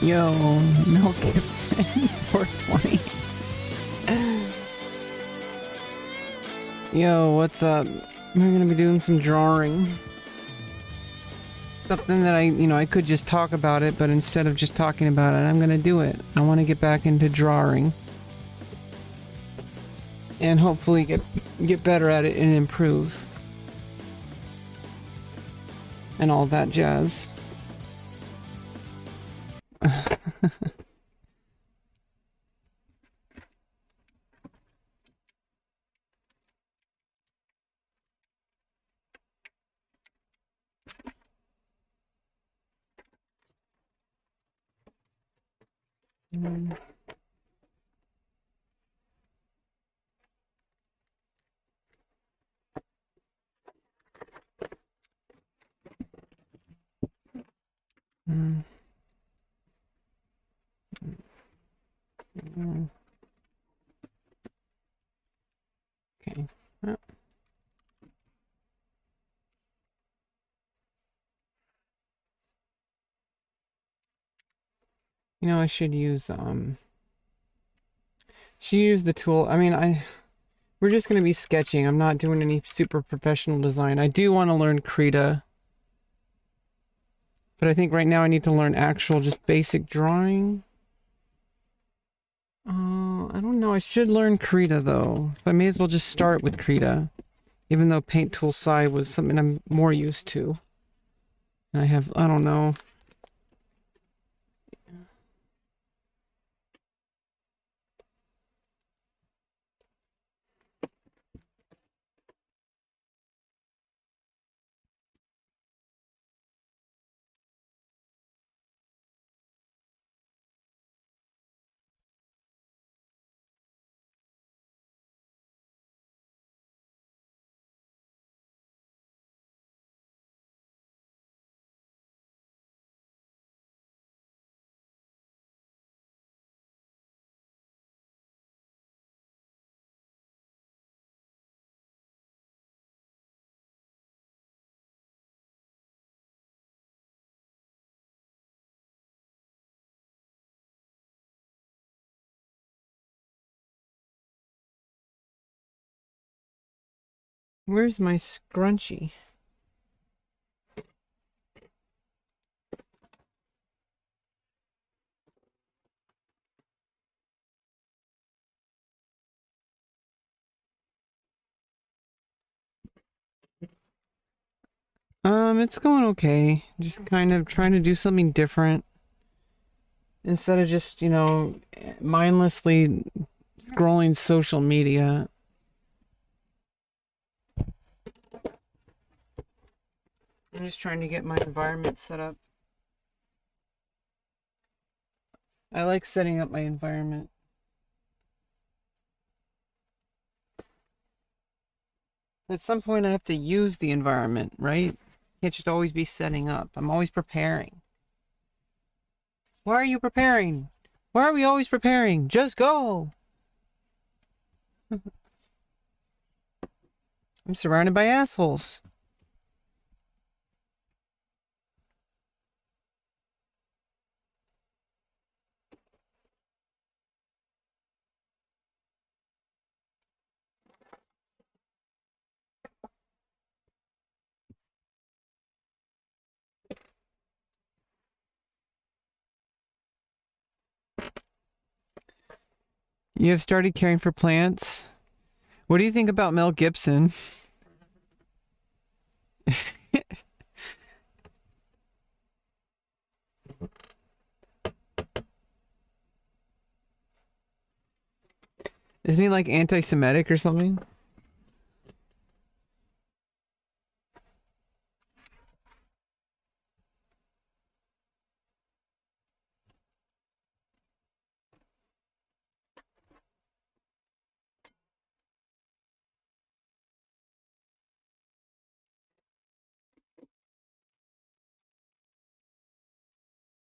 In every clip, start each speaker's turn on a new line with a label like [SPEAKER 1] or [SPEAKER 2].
[SPEAKER 1] Yo, Mel Gibson, 420. Yo, what's up? We're gonna be doing some drawing. Something that I could just talk about it, but instead of just talking about it, I'm gonna do it. I want to get back into drawing. And hopefully get better at it and improve. And all that jazz. Mm. Mm. Mm. Okay. Well. You know, I should use the tool. I mean, we're just going to be sketching. I'm not doing any super professional design. I do want to learn Krita. But I think right now I need to learn actual just basic drawing. I don't know. I should learn Krita though. So I may as well just start with Krita. Even though Paint Tool Sai was something I'm more used to. And I don't know. Where's my scrunchie? It's going okay. Just kind of trying to do something different. Instead of just, mindlessly scrolling social media. I'm just trying to get my environment set up. I like setting up my environment. At some point I have to use the environment, right? Can't just always be setting up. I'm always preparing. Why are you preparing? Why are we always preparing? Just go! I'm surrounded by assholes. You have started caring for plants? What do you think about Mel Gibson? Isn't he like anti-Semitic or something?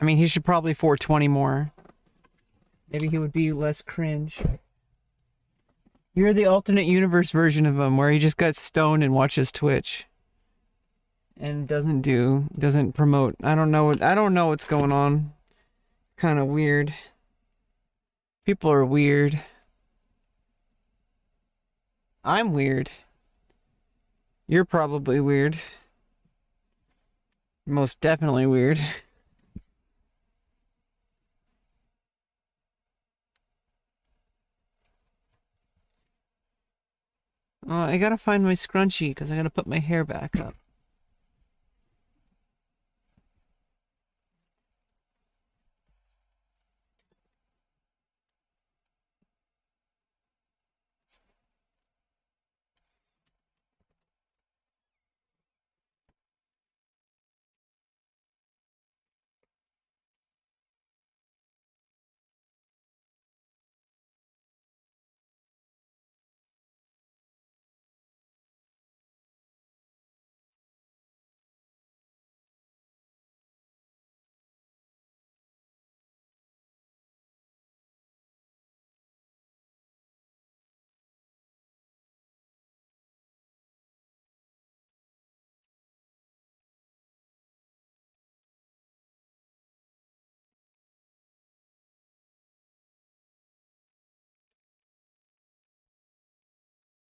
[SPEAKER 1] I mean, he should probably 420 more. Maybe he would be less cringe. You're the alternate universe version of him, where he just got stoned and watches Twitch. And doesn't promote. I don't know what's going on. kind of weird. People are weird. I'm weird. You're probably weird. Most definitely weird. I gotta find my scrunchie because I gotta put my hair back up.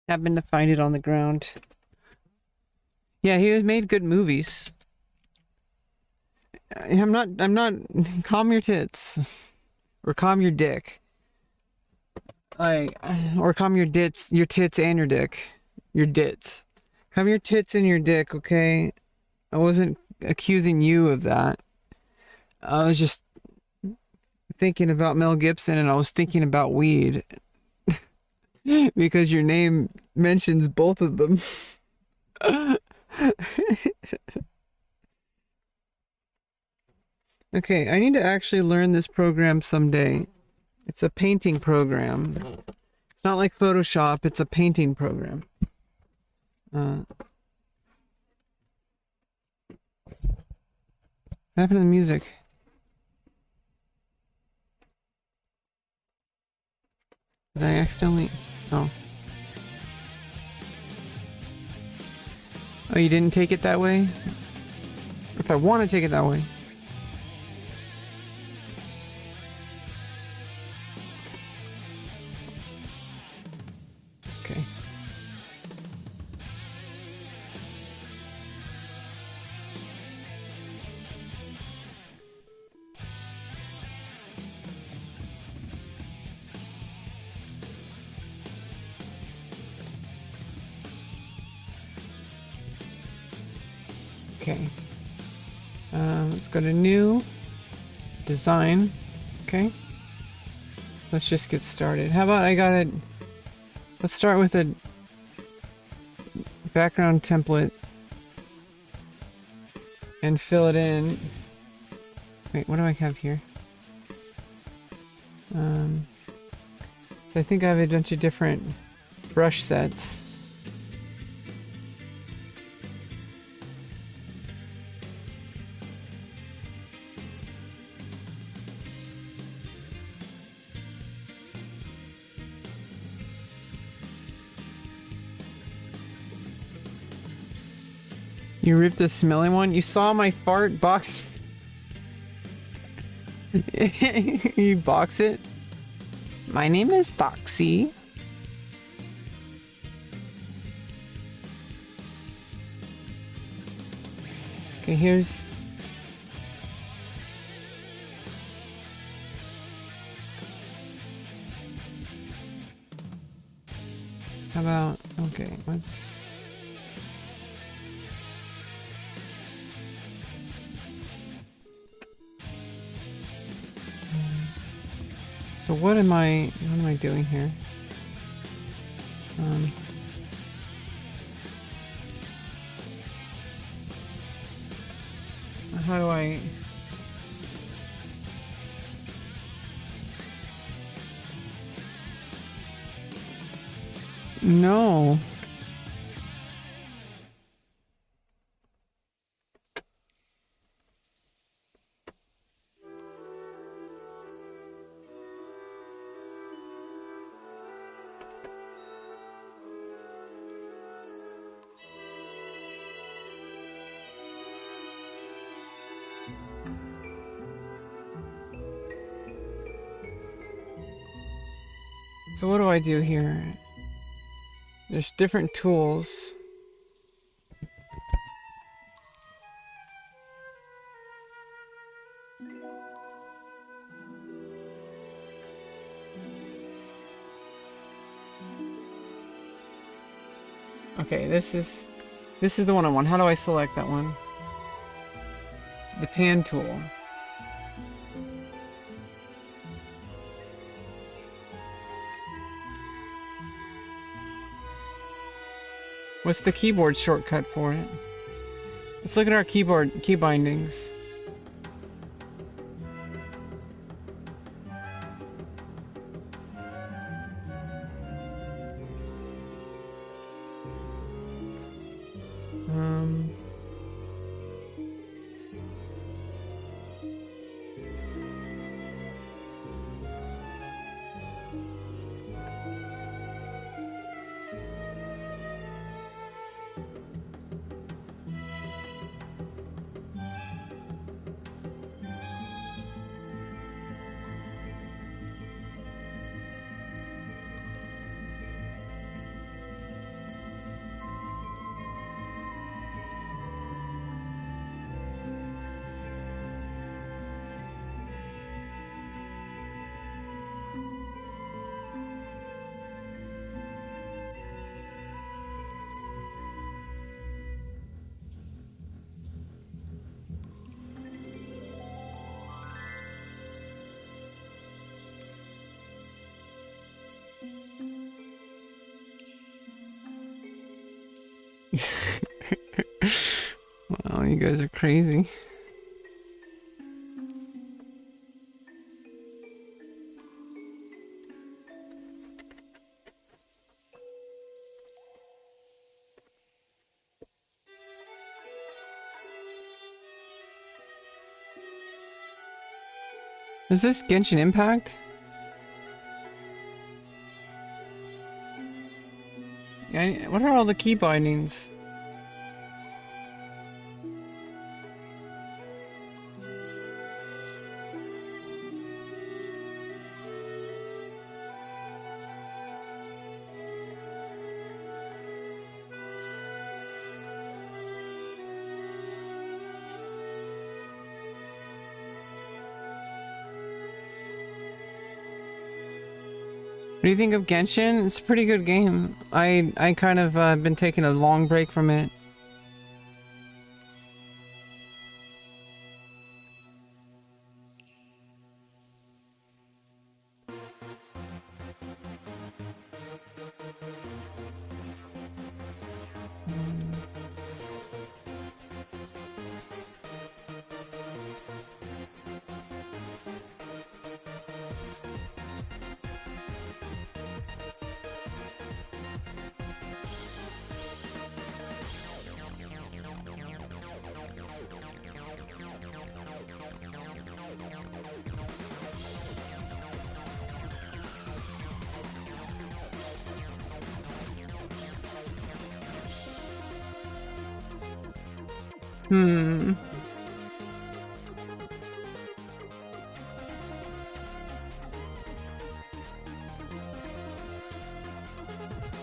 [SPEAKER 1] Happened to find it on the ground. Yeah, he has made good movies. I'm not, calm your tits. Or calm your dick. Or calm your tits and your dick. Your dits. Calm your tits and your dick, okay? I wasn't accusing you of that. I was just thinking about Mel Gibson and I was thinking about weed. Because your name mentions both of them. Okay, I need to actually learn this program someday. It's a painting program. It's not like Photoshop, it's a painting program. What happened to the music? Did I accidentally... Oh. Oh, you didn't take it that way? If I want to take it that way. Okay. Okay. Let's go to new design. Okay. Let's just get started. How about let's start with a background template and fill it in. Wait, what do I have here? So I think I have a bunch of different brush sets. You ripped a smelly one? You saw my fart box? You box it? My name is Boxy. Okay, here's... How about... Okay, let's... So what am I doing here? How do I... No. So what do I do here? There's different tools. Okay, this is the one I want. How do I select that one? The pan tool. What's the keyboard shortcut for it? Let's look at our keyboard key bindings. Wow, you guys are crazy. Is this Genshin Impact? Yeah, what are all the key bindings? What do you think of Genshin? It's a pretty good game. I kind of been taking a long break from it.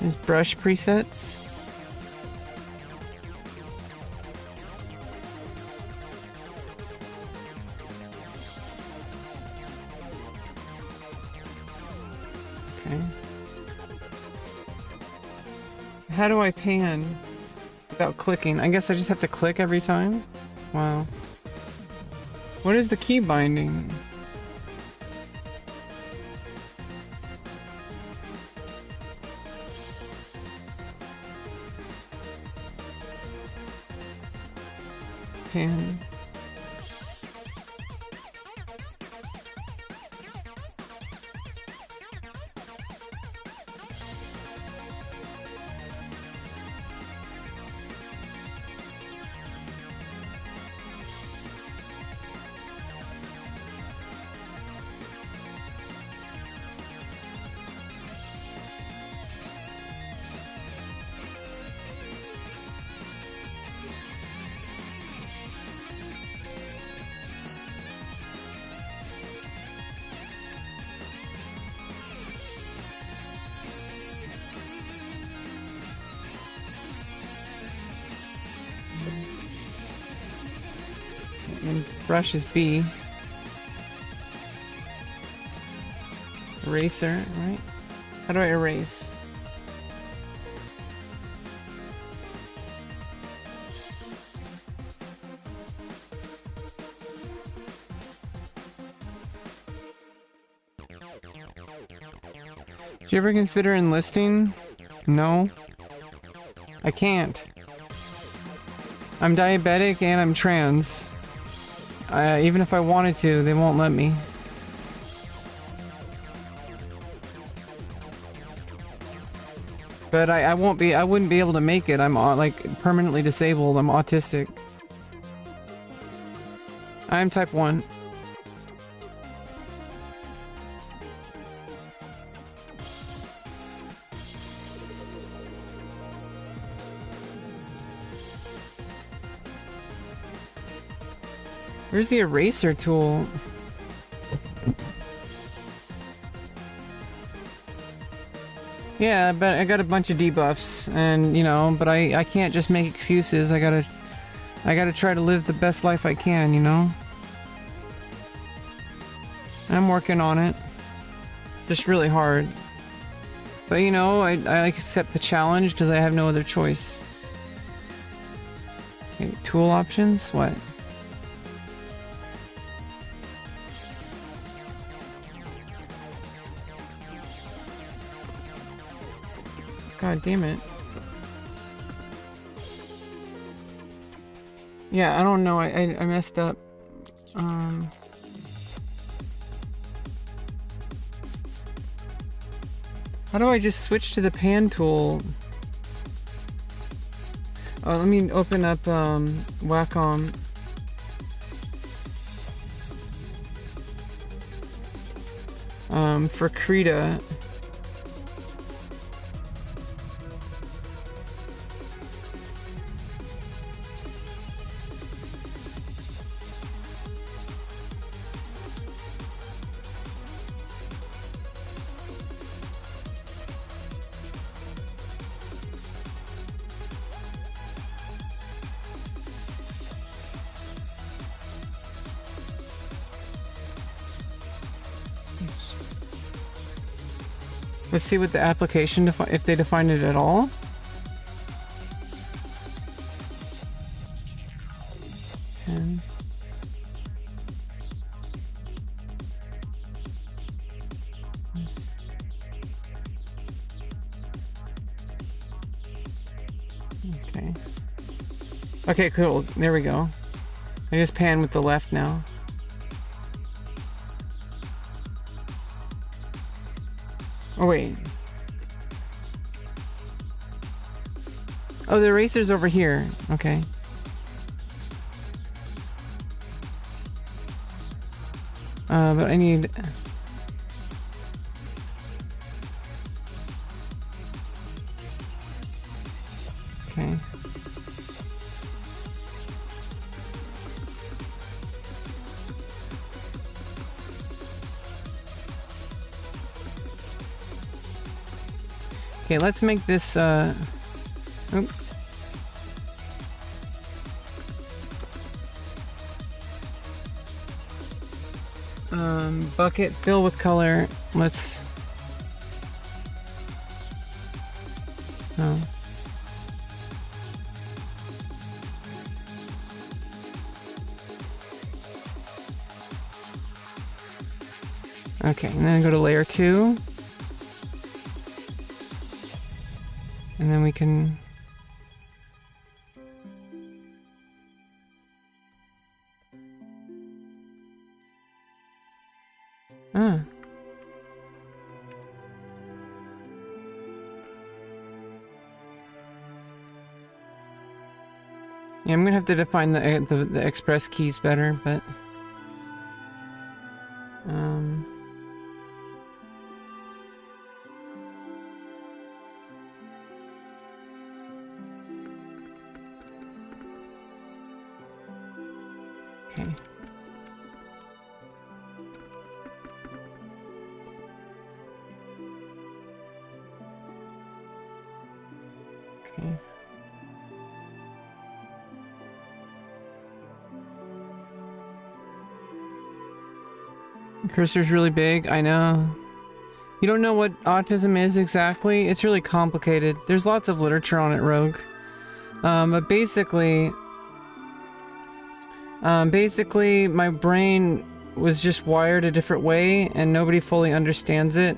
[SPEAKER 1] There's brush presets. Okay. How do I pan without clicking? I guess I just have to click every time? Wow. What is the key binding? Pan. And brush is B. Eraser, right? How do I erase? Did you ever consider enlisting? No. I can't. I'm diabetic and I'm trans. Even if I wanted to, they won't let me. But I wouldn't be able to make it. I'm like permanently disabled. I'm autistic. I'm type 1. Where's the eraser tool? Yeah, but I got a bunch of debuffs, and you know, but I can't just make excuses. I gotta try to live the best life I can, you know? I'm working on it. Just really hard. But you know, I accept the challenge because I have no other choice. Okay, tool options? What? God damn it. Yeah, I don't know. I messed up. How do I just switch to the pan tool? Oh, let me open up Wacom. For Krita. Let's see what the application if they define it at all. And okay. Okay, cool. There we go. I just pan with the left now. Oh, wait. Oh, the eraser's over here. Okay. But I need... Okay. Okay, let's make this, oops. Bucket, fill with color. Let's... Oh. Okay, and then go to layer 2. And then we can... Ah. Yeah, I'm gonna have to define the express keys better, but... Okay. Okay. Cursor's really big, I know. You don't know what autism is exactly? It's really complicated. There's lots of literature on it, Rogue. But basically, my brain was just wired a different way, and nobody fully understands it.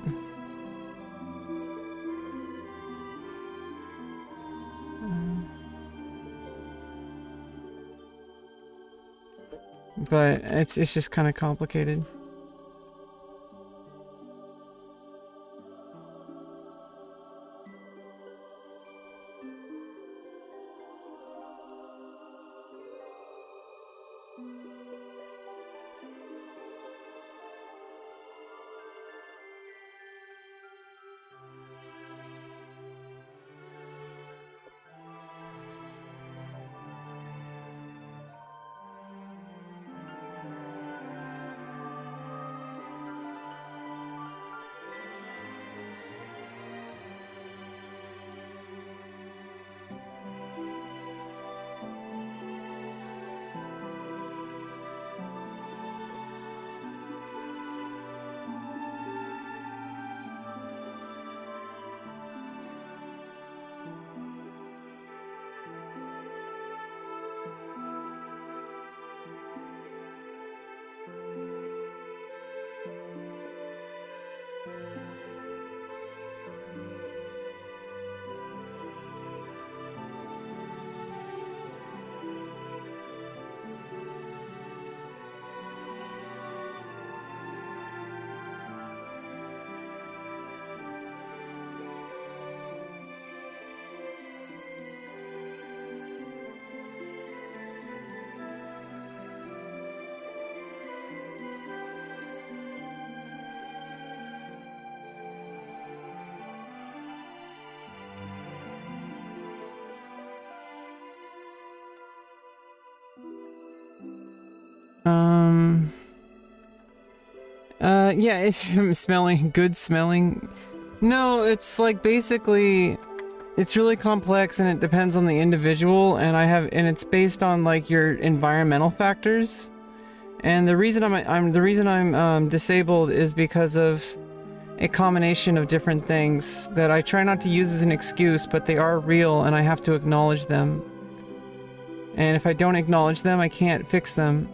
[SPEAKER 1] But it's just kind of complicated. Yeah, it's smelling, good smelling. No, it's like basically, it's really complex and it depends on the individual, and it's based on like your environmental factors. And the reason I'm disabled is because of a combination of different things that I try not to use as an excuse, but they are real and I have to acknowledge them. And if I don't acknowledge them, I can't fix them.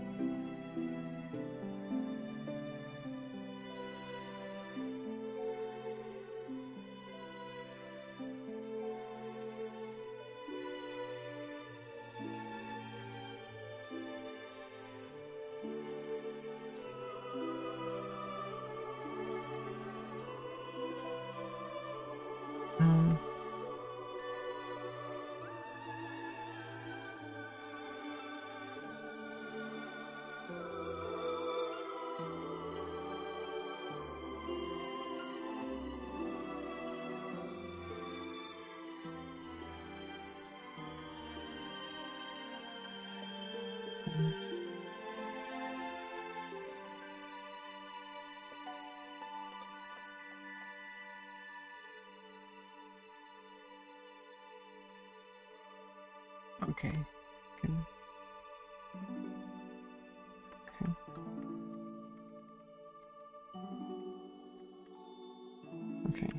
[SPEAKER 1] Okay. Good. Okay. Okay.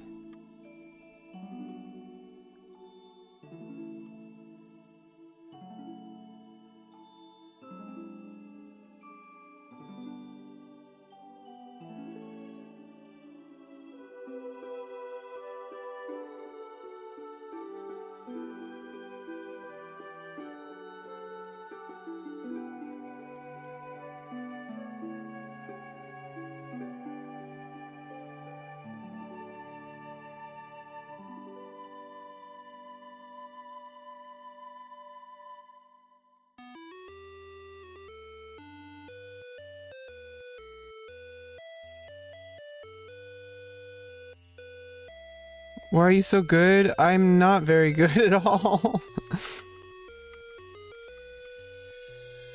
[SPEAKER 1] Why are you so good? I'm not very good at all.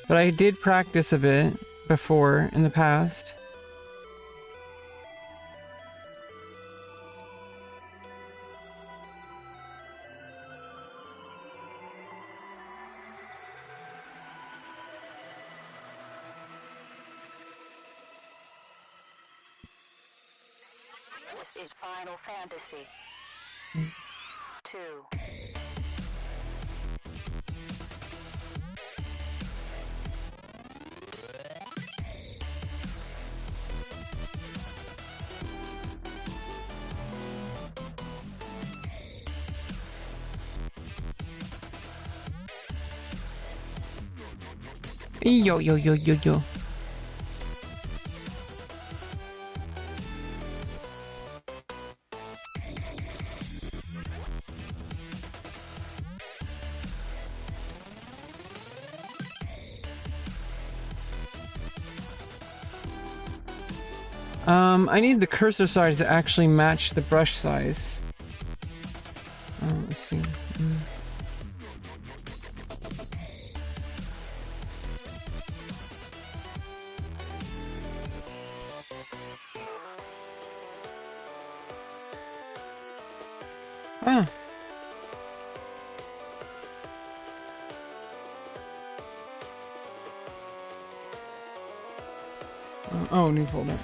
[SPEAKER 1] But I did practice a bit before in the past.
[SPEAKER 2] This is Final Fantasy 2.
[SPEAKER 1] Yo, yo, yo, yo, yo. I need the cursor size to actually match the brush size. Let's see. Ah. Oh, new folder.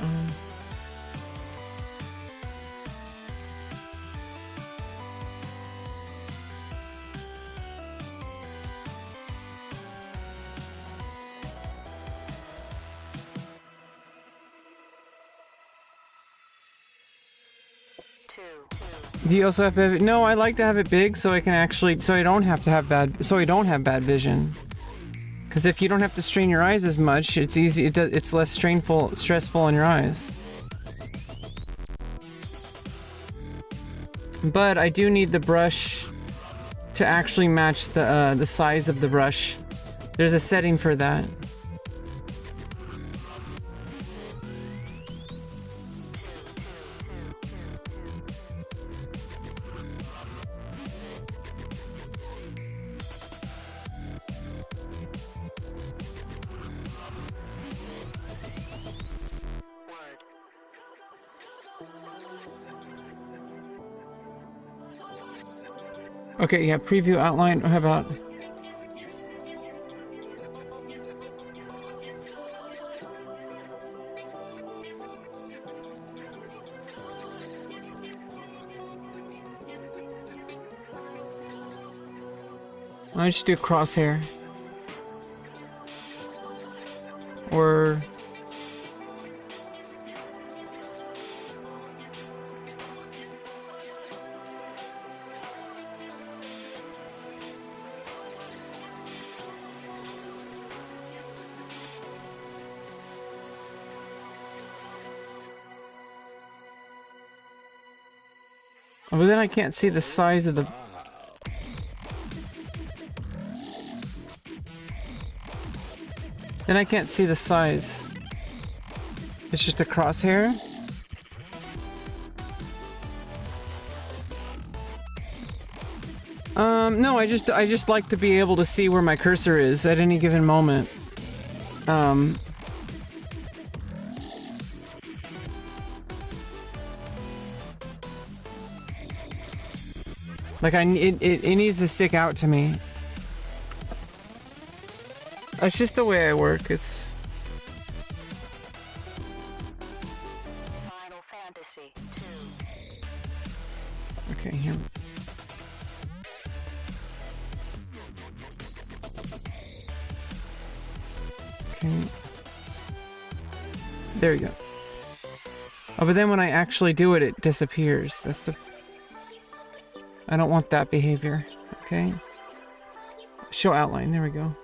[SPEAKER 1] Do you also have to have it? No, I like to have it big so I can actually, so I don't have bad vision. Because if you don't have to strain your eyes as much, it's easy. It's less stressful on your eyes. But I do need the brush to actually match the size of the brush. There's a setting for that. Okay, yeah, preview outline. How about... I'll just do crosshair. Or... Oh, but then I can't see the size of the... Then I can't see the size. It's just a crosshair? No, I just like to be able to see where my cursor is at any given moment. Like it needs to stick out to me. That's just the way I work. It's
[SPEAKER 2] Final Fantasy 2.
[SPEAKER 1] okay here. Okay. There you go. Oh, but then when I actually do it, it disappears. That's the... I don't want that behavior. Okay. Show outline. There we go.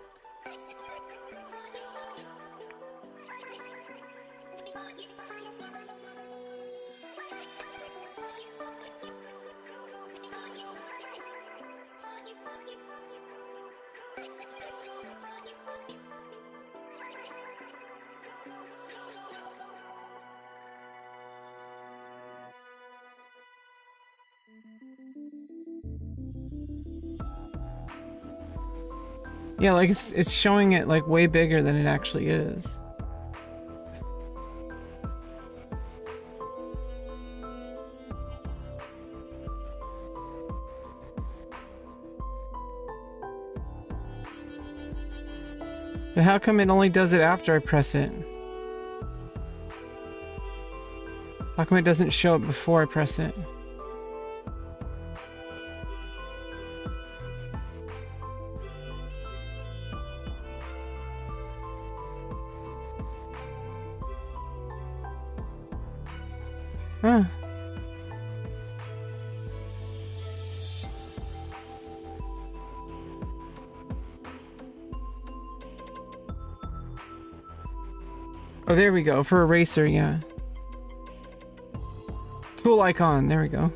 [SPEAKER 1] Yeah, like it's showing it like way bigger than it actually is. But how come it only does it after I press it? How come it doesn't show up before I press it? Huh. Oh, there we go. For eraser, yeah. Tool icon. There we go.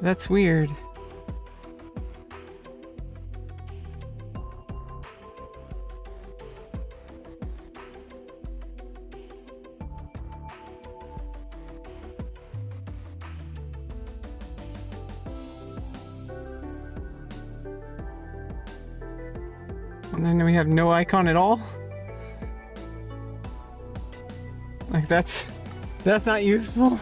[SPEAKER 1] That's weird. And then we have no icon at all? Like that's not useful.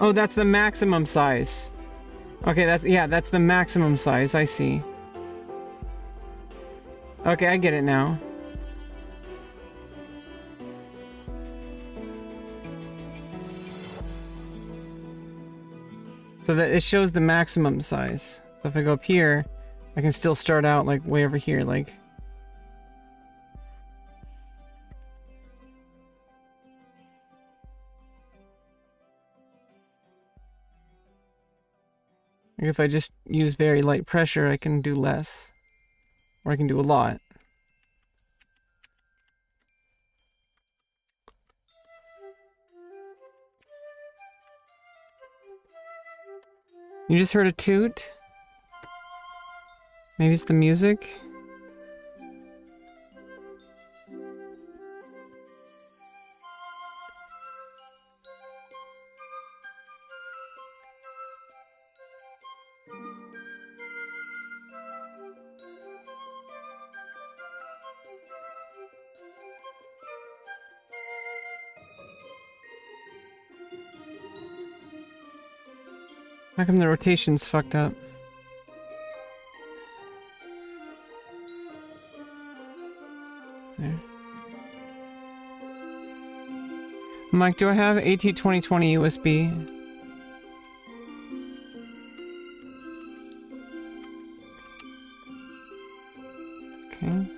[SPEAKER 1] Oh, that's the maximum size. Okay, that's the maximum size. I see. Okay, I get it now. So that it shows the maximum size. So if I go up here, I can still start out like way over here, like. If I just use very light pressure, I can do less. Or I can do a lot. You just heard a toot? Maybe it's the music? How come the rotation's fucked up? There. Mike, do I have AT2020 USB? Okay.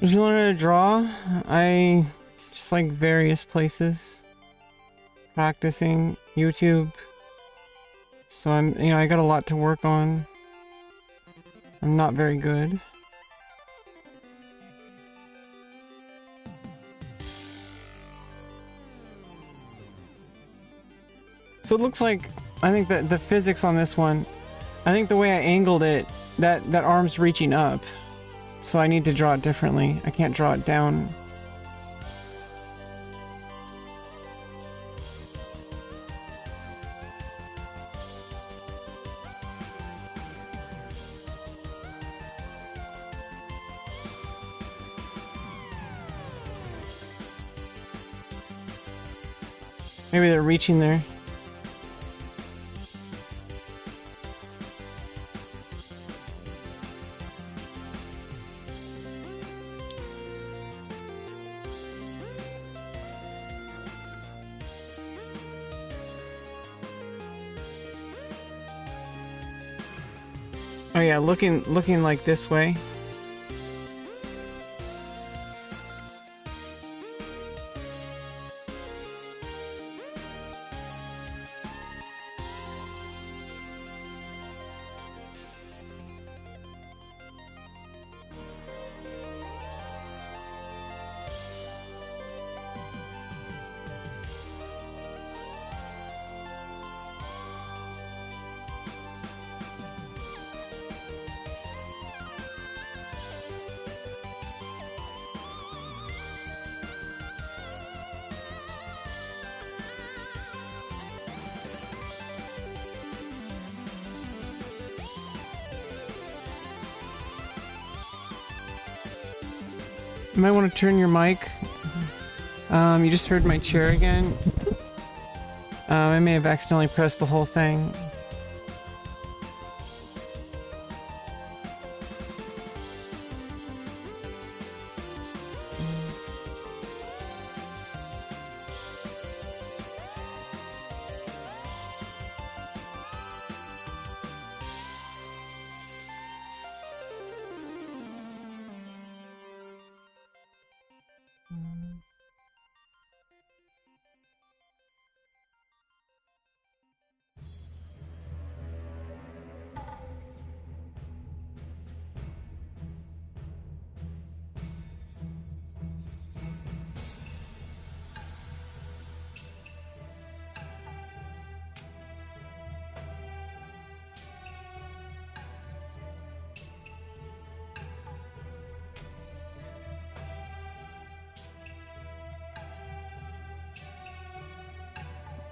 [SPEAKER 1] Did you learn how to draw? I just like various places. Practicing YouTube. So I got a lot to work on. I'm not very good. So it looks like, I think that the physics on this one, I think the way I angled it, that arm's reaching up. So I need to draw it differently. I can't draw it down. Maybe they're reaching there. Oh yeah, looking like this way. You might want to turn your mic. You just heard my chair again. I may have accidentally pressed the whole thing.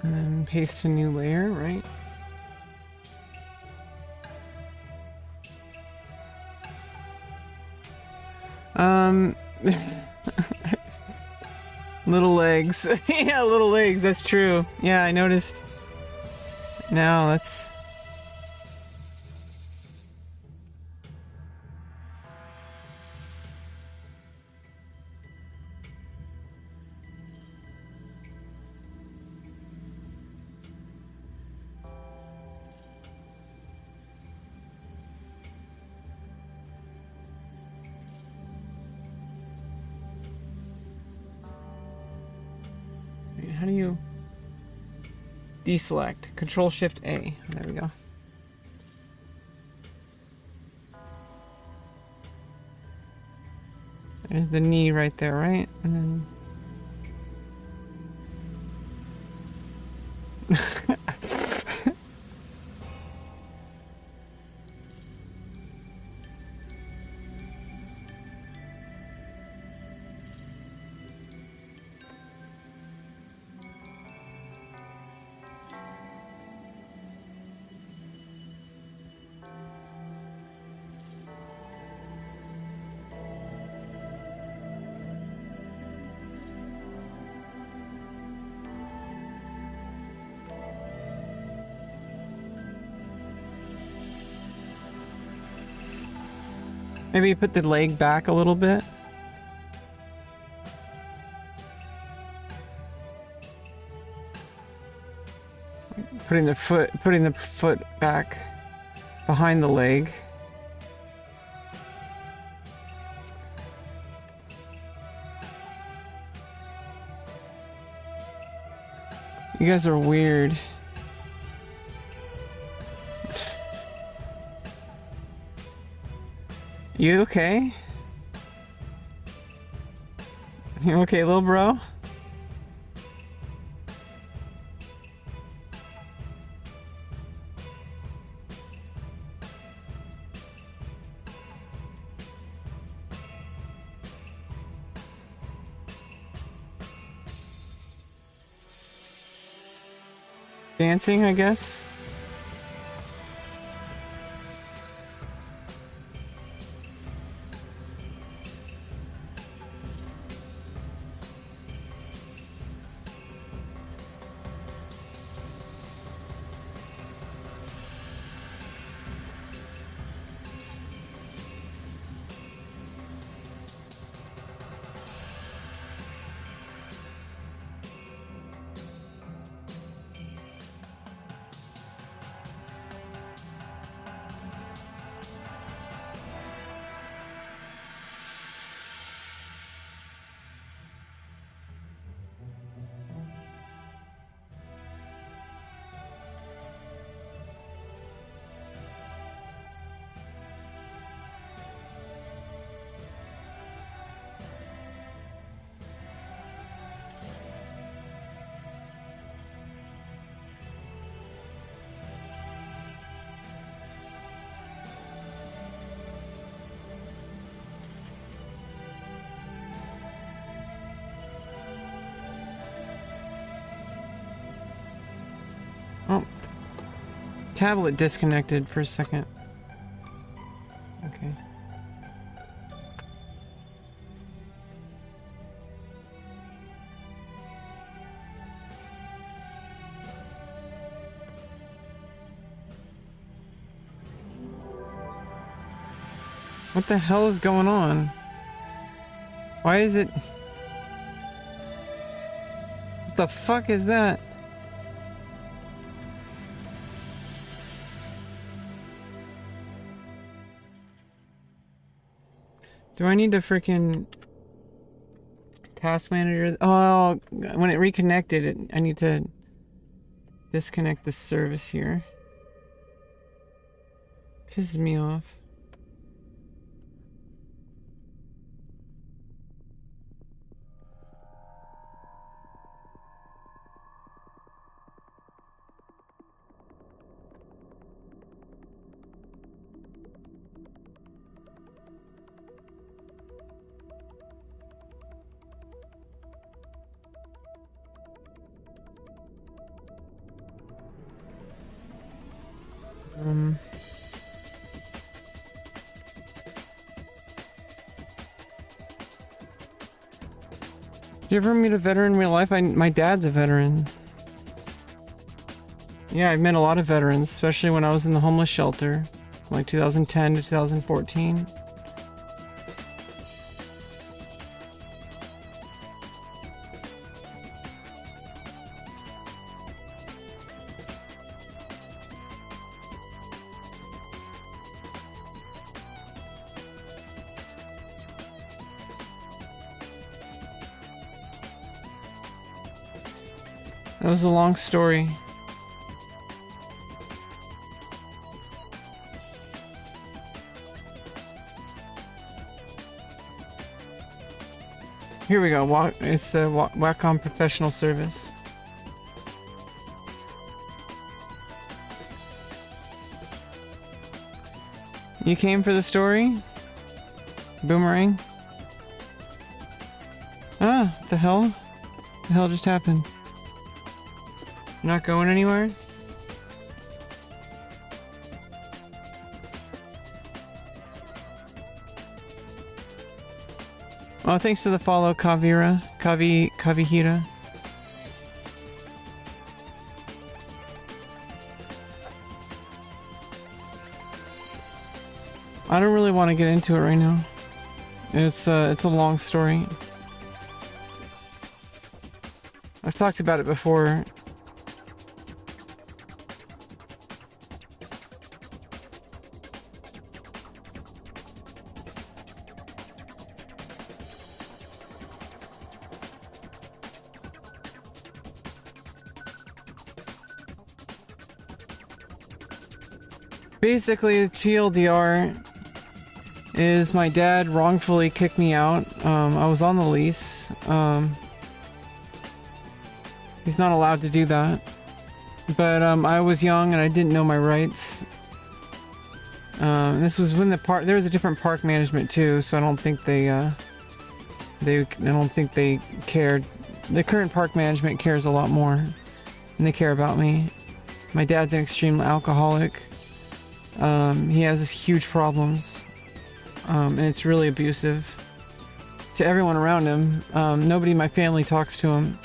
[SPEAKER 1] And paste a new layer, right? Little legs. Yeah, little legs, that's true. Yeah, I noticed. Now, let's... How do you deselect? Control Shift A. There we go. There's the knee right there, right? And then Maybe put the leg back a little bit. Putting the foot back behind the leg. You guys are weird. You okay? You okay, little bro? Dancing, I guess. Oh. Tablet disconnected for a second. Okay. What the hell is going on? Why is it... What the fuck is that? Do I need to freaking task manager? Oh, when it reconnected, I need to disconnect the service here. Pisses me off. Did you ever meet a veteran in real life? My dad's a veteran. Yeah, I've met a lot of veterans, especially when I was in the homeless shelter, like 2010 to 2014. That was a long story. Here we go. It's the Wacom Professional Service. You came for the story? Boomerang? Ah, what the hell? What the hell just happened? You're not going anywhere? Oh, thanks to the follow, Kavihira. I don't really want to get into it right now. It's a long story. I've talked about it before. Basically, TLDR is my dad wrongfully kicked me out. I was on the lease. He's not allowed to do that. But I was young and I didn't know my rights. This was when there was a different park management too, so I don't think I don't think they cared. The current park management cares a lot more, and they care about me. My dad's an extreme alcoholic. He has huge problems, and it's really abusive to everyone around him. Nobody in my family talks to him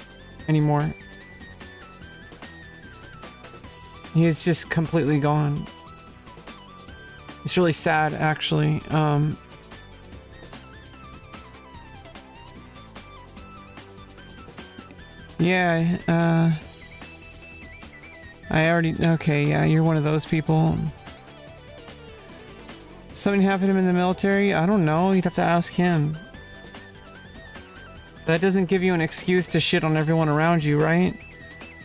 [SPEAKER 1] anymore. He is just completely gone. It's really sad, actually. Yeah, okay, yeah, you're one of those people. Something happened to him in the military? I don't know, you'd have to ask him. That doesn't give you an excuse to shit on everyone around you, right?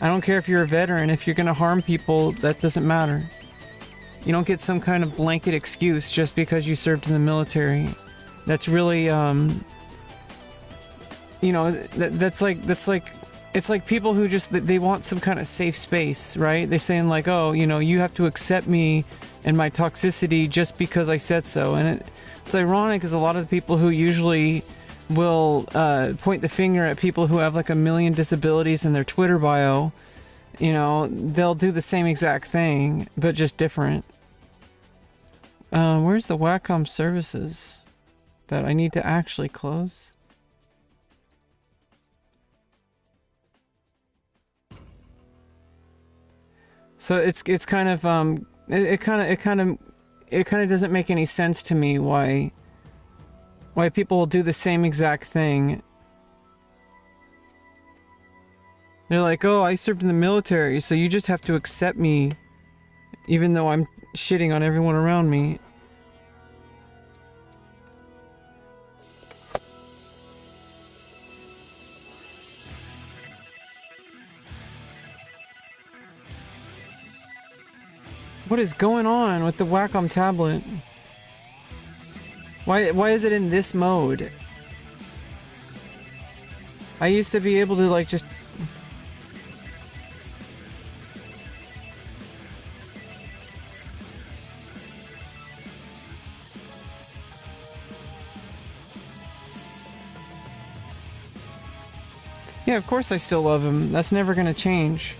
[SPEAKER 1] I don't care if you're a veteran, if you're gonna harm people, that doesn't matter. You don't get some kind of blanket excuse just because you served in the military. That's really, you know, that's like, it's like people who just, they want some kind of safe space, right? They're saying like, oh, you know, you have to accept me and my toxicity just because I said so. And it's ironic because a lot of the people who usually will point the finger at people who have like 1 million disabilities in their Twitter bio, you know, they'll do the same exact thing, but just different. Where's the Wacom services that I need to actually close? So it's kind of it kind of doesn't make any sense to me why people will do the same exact thing. They're like, oh, I served in the military, so you just have to accept me even though I'm shitting on everyone around me. What is going on with the Wacom tablet? Why is it in this mode? I used to be able to like just... Yeah, of course I still love him. That's never gonna change.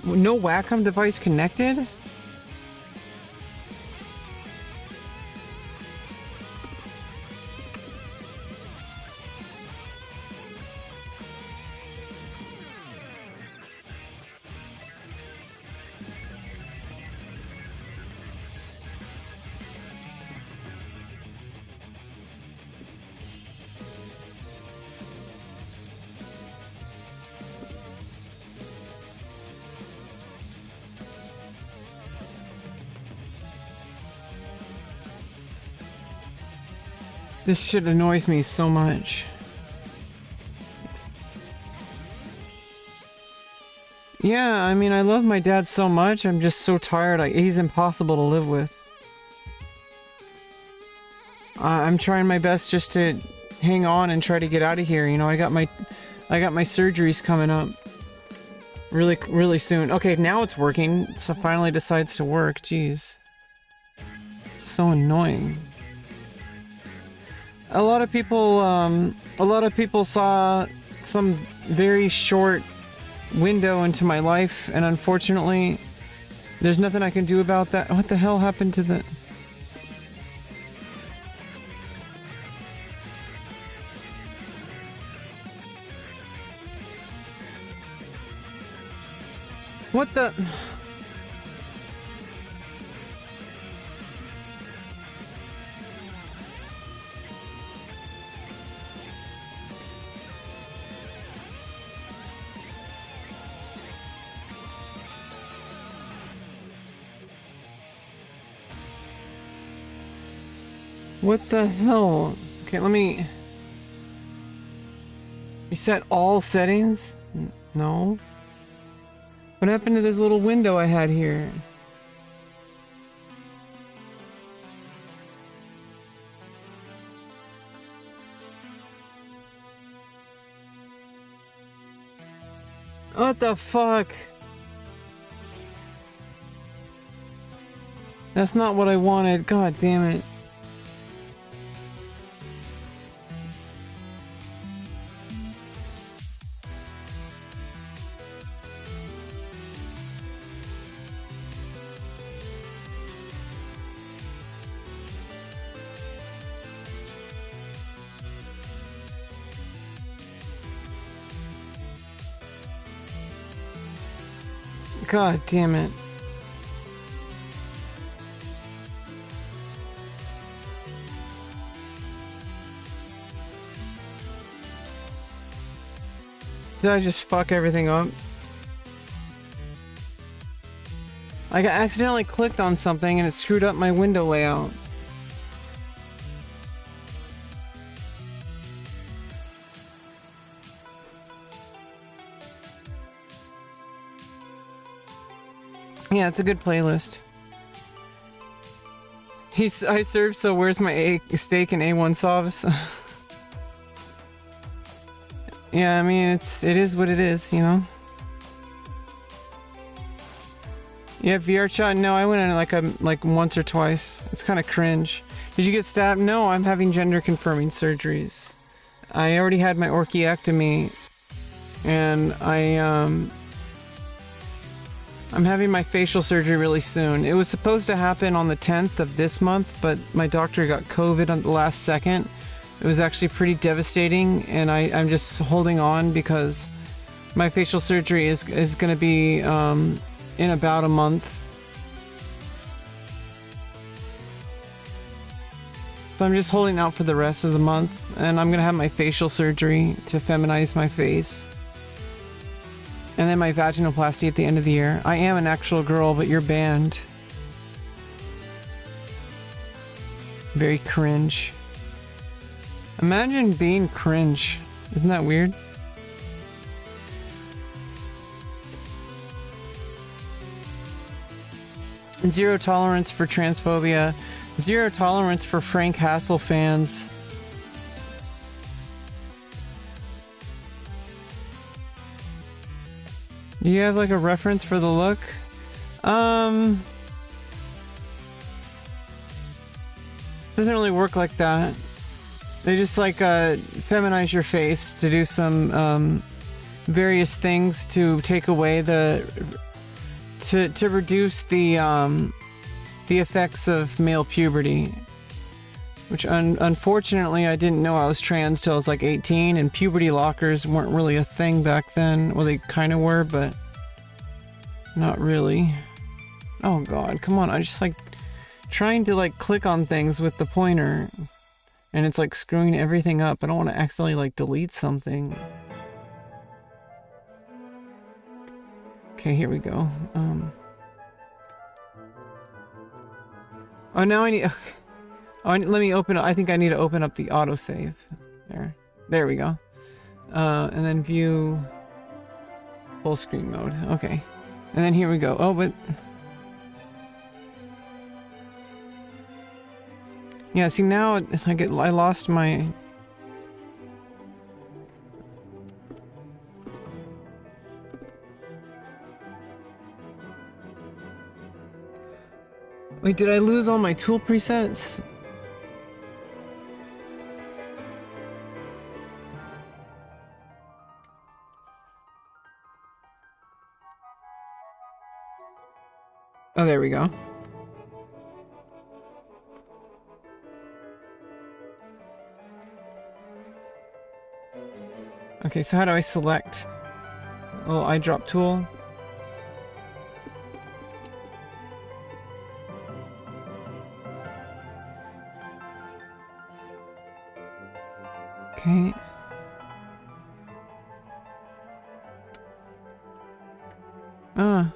[SPEAKER 1] No Wacom device connected? This shit annoys me so much. Yeah, I mean, I love my dad so much, I'm just so tired. He's impossible to live with. I'm trying my best just to hang on and try to get out of here. You know, I got my surgeries coming up really soon. Okay, now it's working. It finally decides to work. Jeez. So annoying. A lot of people saw some very short window into my life, and unfortunately, there's nothing I can do about that. What the hell happened to the... What the... What the hell? Okay, let me... Reset all settings? No. What happened to this little window I had here? What the fuck? That's not what I wanted. God damn it. God damn it. Did I just fuck everything up? I accidentally clicked on something and it screwed up my window layout. Yeah, it's a good playlist. I served, so where's my steak and A1 sauce? Yeah, I mean, it is what it is, you know? Yeah, VR chat? No, I went in like once or twice. It's kind of cringe. Did you get stabbed? No, I'm having gender confirming surgeries. I already had my orchiectomy, and I'm having my facial surgery really soon. It was supposed to happen on the 10th of this month, but my doctor got COVID on the last second. It was actually pretty devastating, and I'm just holding on because my facial surgery is going to be in about a month. So I'm just holding out for the rest of the month, and I'm going to have my facial surgery to feminize my face. And then my vaginoplasty at the end of the year. I am an actual girl, but you're banned. Very cringe. Imagine being cringe. Isn't that weird? And zero tolerance for transphobia. Zero tolerance for Frank Hassel fans. Do you have like a reference for the look? Doesn't really work like that. They just like feminize your face to do some various things to take away to reduce the effects of male puberty. Which unfortunately I didn't know I was trans till I was like 18, and puberty lockers weren't really a thing back then. Well, they kind of were, but not really. Oh god, come on, I just like trying to like click on things with the pointer, and it's like screwing everything up. I don't want to accidentally like delete something. Okay, here we go. Oh, now I need... Oh, let me open... I think I need to open up the autosave. There we go. And then view... Full screen mode. Okay. And then here we go. Oh, but... Yeah, see now I lost my... Wait, did I lose all my tool presets? Oh, there we go. Okay, so how do I select a little eyedrop tool? Okay. Ah.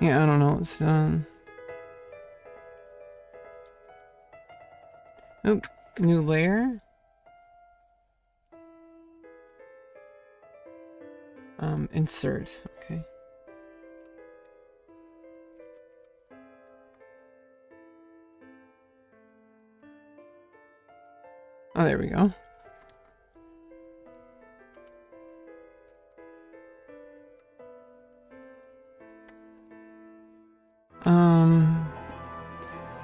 [SPEAKER 1] Yeah, I don't know. It's oh, new layer. Insert. Okay. Oh, there we go.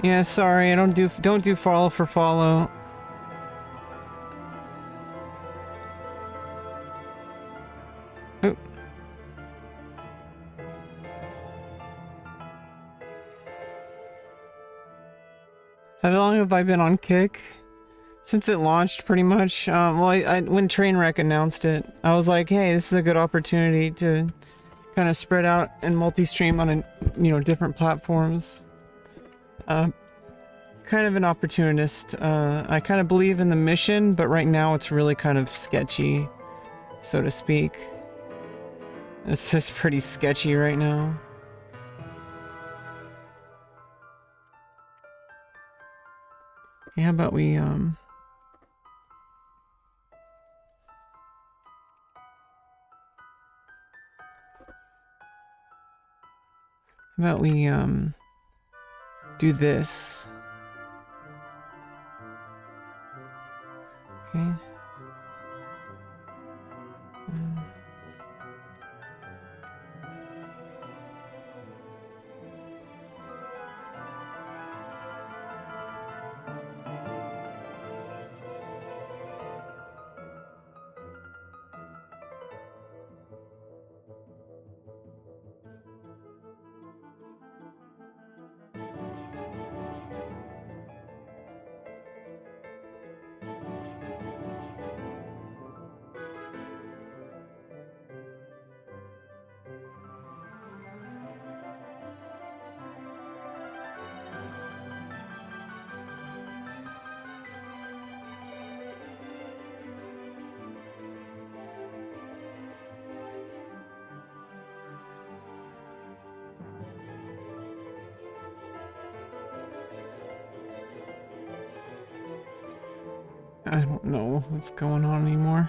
[SPEAKER 1] Yeah, sorry, I don't do follow for follow. Oh. How long have I been on Kick? Since it launched, pretty much. Well, when Trainwreck announced it, I was like, hey, this is a good opportunity to kind of spread out and multi-stream on, different platforms. Kind of an opportunist. I kind of believe in the mission, but right now it's really kind of sketchy, so to speak. It's just pretty sketchy right now. Yeah, how about we, how about we, do this? Okay. I don't know what's going on anymore.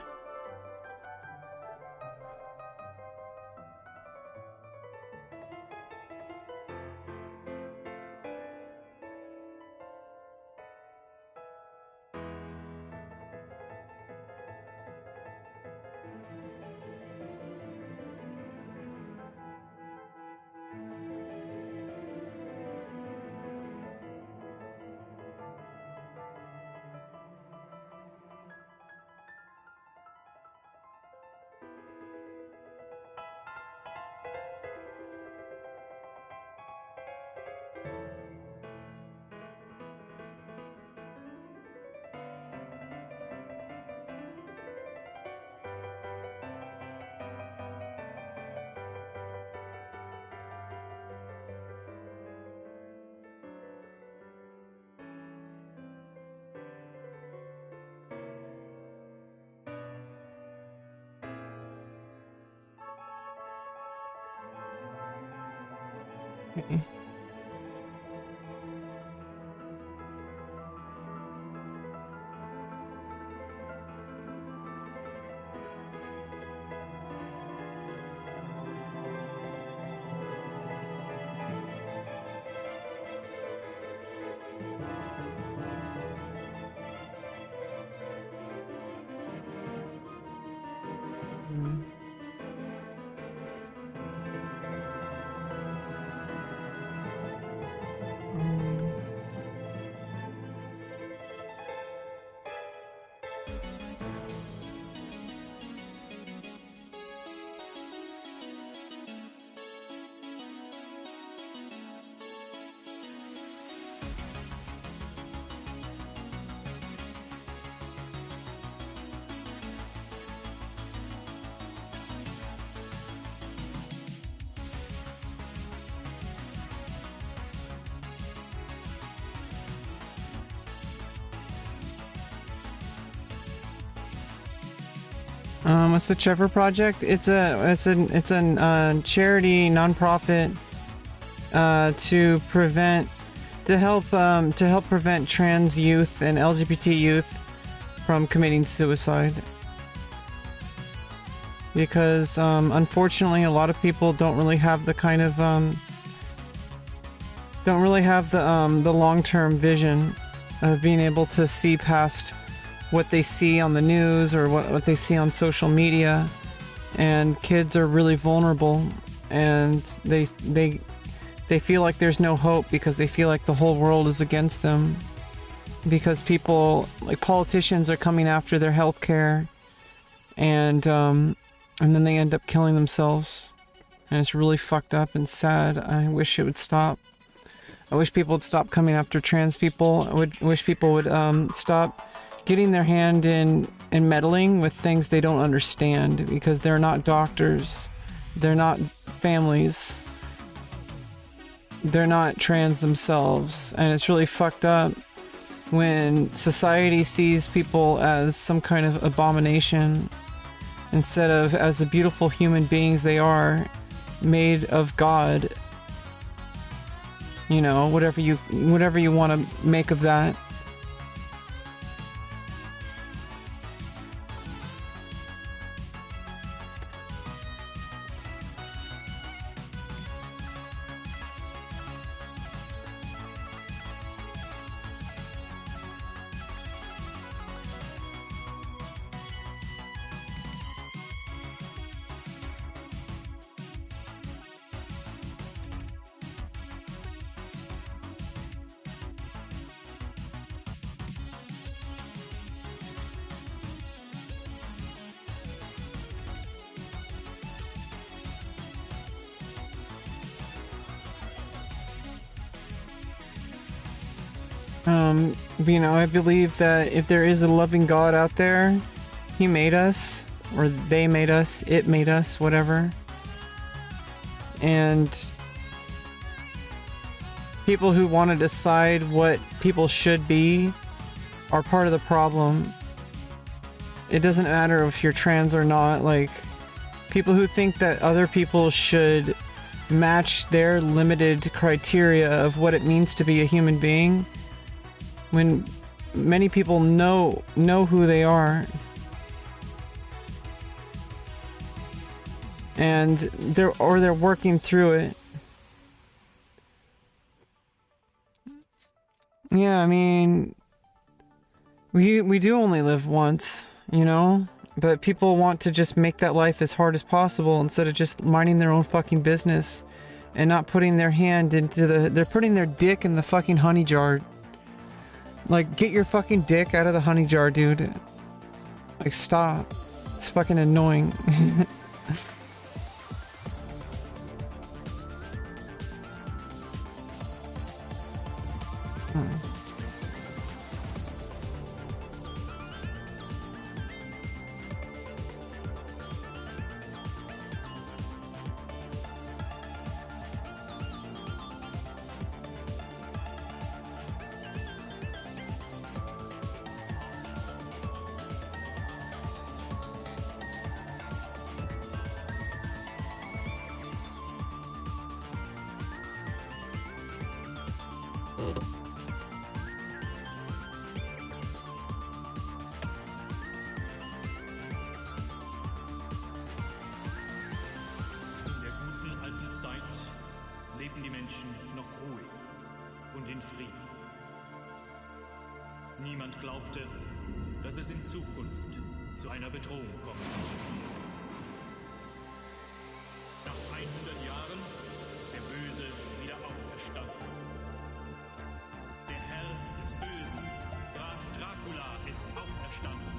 [SPEAKER 1] Okay. What's the Trevor Project? It's a charity nonprofit to help prevent trans youth and LGBT youth from committing suicide. Because unfortunately, a lot of people don't really have the kind of the long-term vision of being able to see past what they see on the news or what they see on social media. And kids are really vulnerable, and they feel like there's no hope because they feel like the whole world is against them, because people like politicians are coming after their health care, and then they end up killing themselves, and it's really fucked up and sad. I wish it would stop. I wish people would stop coming after trans people. I wish people would stop getting their hand in and meddling with things they don't understand, because they're not doctors, they're not families, they're not trans themselves. And it's really fucked up when society sees people as some kind of abomination instead of as the beautiful human beings they are, made of God. You know, whatever you want to make of that. You know, I believe that if there is a loving God out there, He made us, or they made us, it made us, whatever. And people who want to decide what people should be are part of the problem. It doesn't matter if you're trans or not. Like, people who think that other people should match their limited criteria of what it means to be a human being, when many people know who they are, and they're working through it. Yeah, I mean, we do only live once, you know, but people want to just make that life as hard as possible instead of just minding their own fucking business and not putting their hand into they're putting their dick in the fucking honey jar. Like, get your fucking dick out of the honey jar, dude. Like, stop. It's fucking annoying.
[SPEAKER 3] Niemand glaubte, dass es in Zukunft zu einer Bedrohung kommen würde. Nach 100 Jahren ist der Böse wieder auferstanden. Der Herr des Bösen, Graf Dracula, ist auferstanden.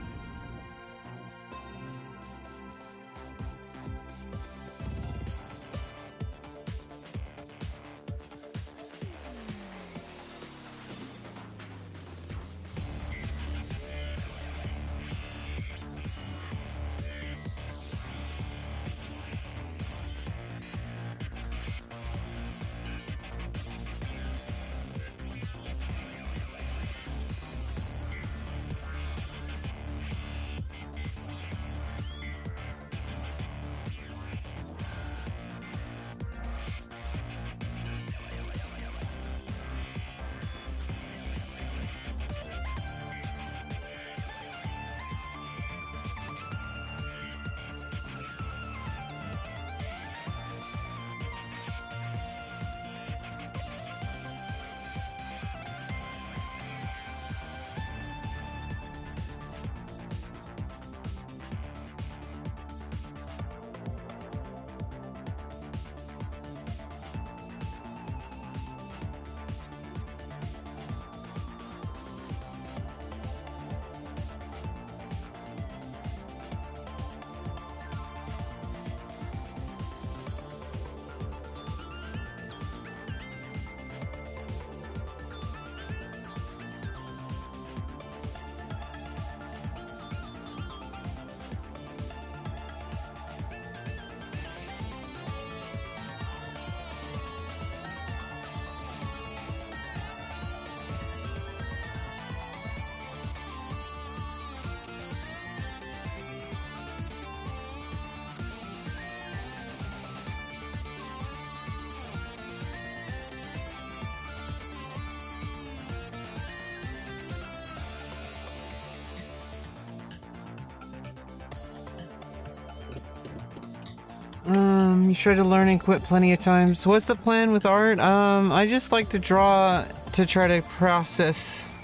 [SPEAKER 1] You try to learn and quit plenty of times. What's the plan with art? I just like to draw to try to process.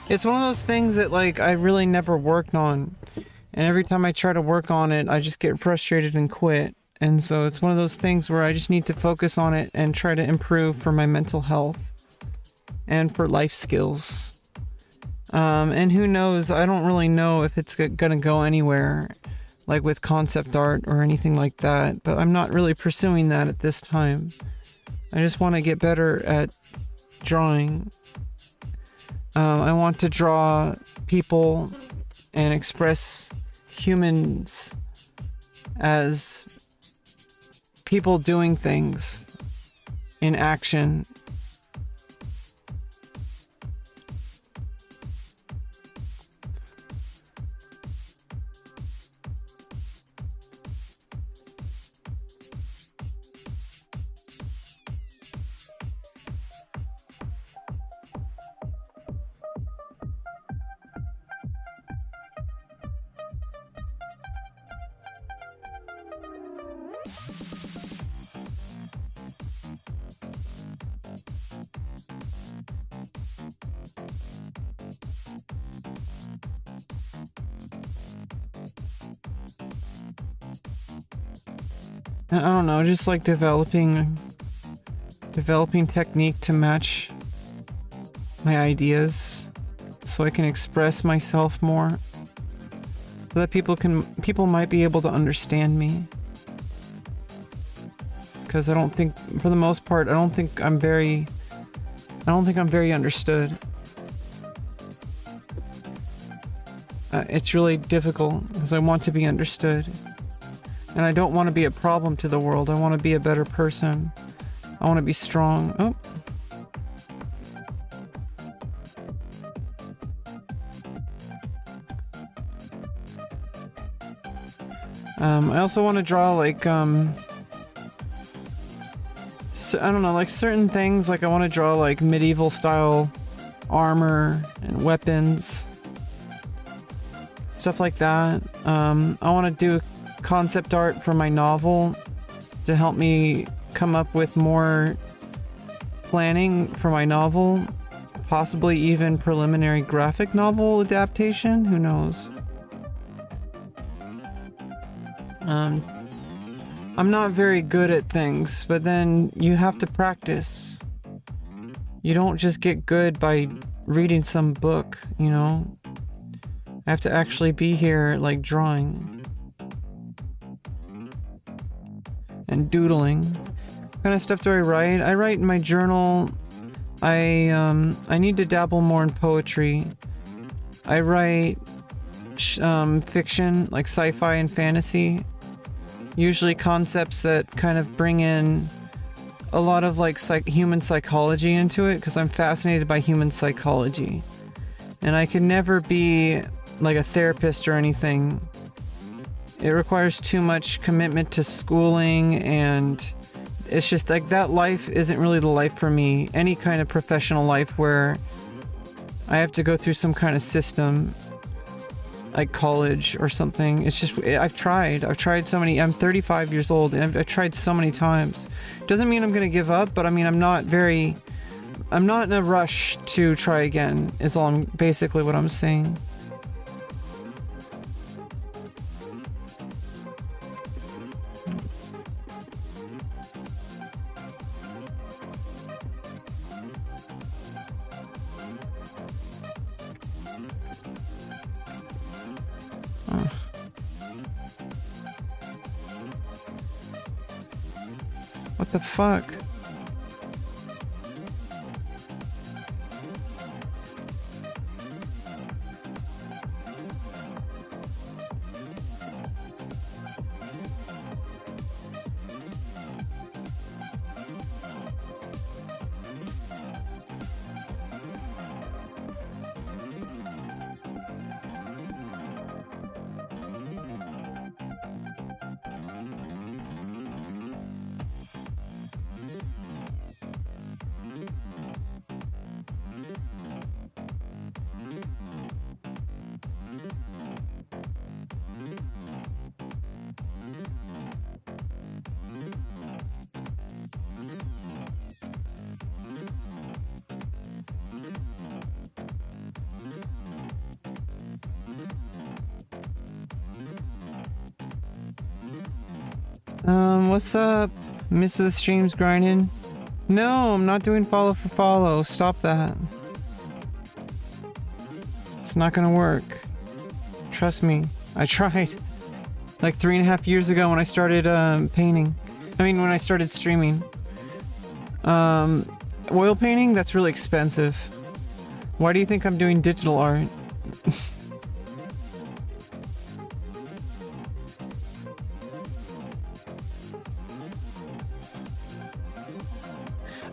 [SPEAKER 1] It's one of those things that like I really never worked on. And every time I try to work on it, I just get frustrated and quit. And so it's one of those things where I just need to focus on it and try to improve for my mental health and for life skills. And who knows, I don't really know if it's gonna go anywhere, like with concept art or anything like that, but I'm not really pursuing that at this time. I just want to get better at drawing. I want to draw people and express humans as people doing things in action. I don't know, just like developing technique to match my ideas so I can express myself more, so that people might be able to understand me. Because I don't think, for the most part, I don't think I'm very understood. It's really difficult because I want to be understood. And I don't want to be a problem to the world. I want to be a better person. I want to be strong. Oh. I also want to draw like, I don't know, like certain things. Like I want to draw like medieval style armor and weapons. Stuff like that. I want to do concept art for my novel to help me come up with more planning for my novel, possibly even preliminary graphic novel adaptation, who knows. I'm not very good at things, but then you have to practice. You don't just get good by reading some book, you know? I have to actually be here like drawing and doodling. What kind of stuff do I write? I write in my journal. I need to dabble more in poetry. I write fiction, like sci-fi and fantasy. Usually concepts that kind of bring in a lot of like human psychology into it, because I'm fascinated by human psychology. And I can never be like a therapist or anything. It requires too much commitment to schooling, and it's just like that life isn't really the life for me. Any kind of professional life where I have to go through some kind of system, like college or something. It's just, I've tried so many. I'm 35 years old and I've tried so many times. Doesn't mean I'm going to give up, but I mean, I'm not in a rush to try again, is all basically what I'm saying. What the fuck? what's up? Mr. the stream's grinding. No, I'm not doing follow for follow. Stop that. It's not gonna work. Trust me. I tried. Like 3.5 years ago when I started painting. I mean, when I started streaming. Oil painting? That's really expensive. Why do you think I'm doing digital art?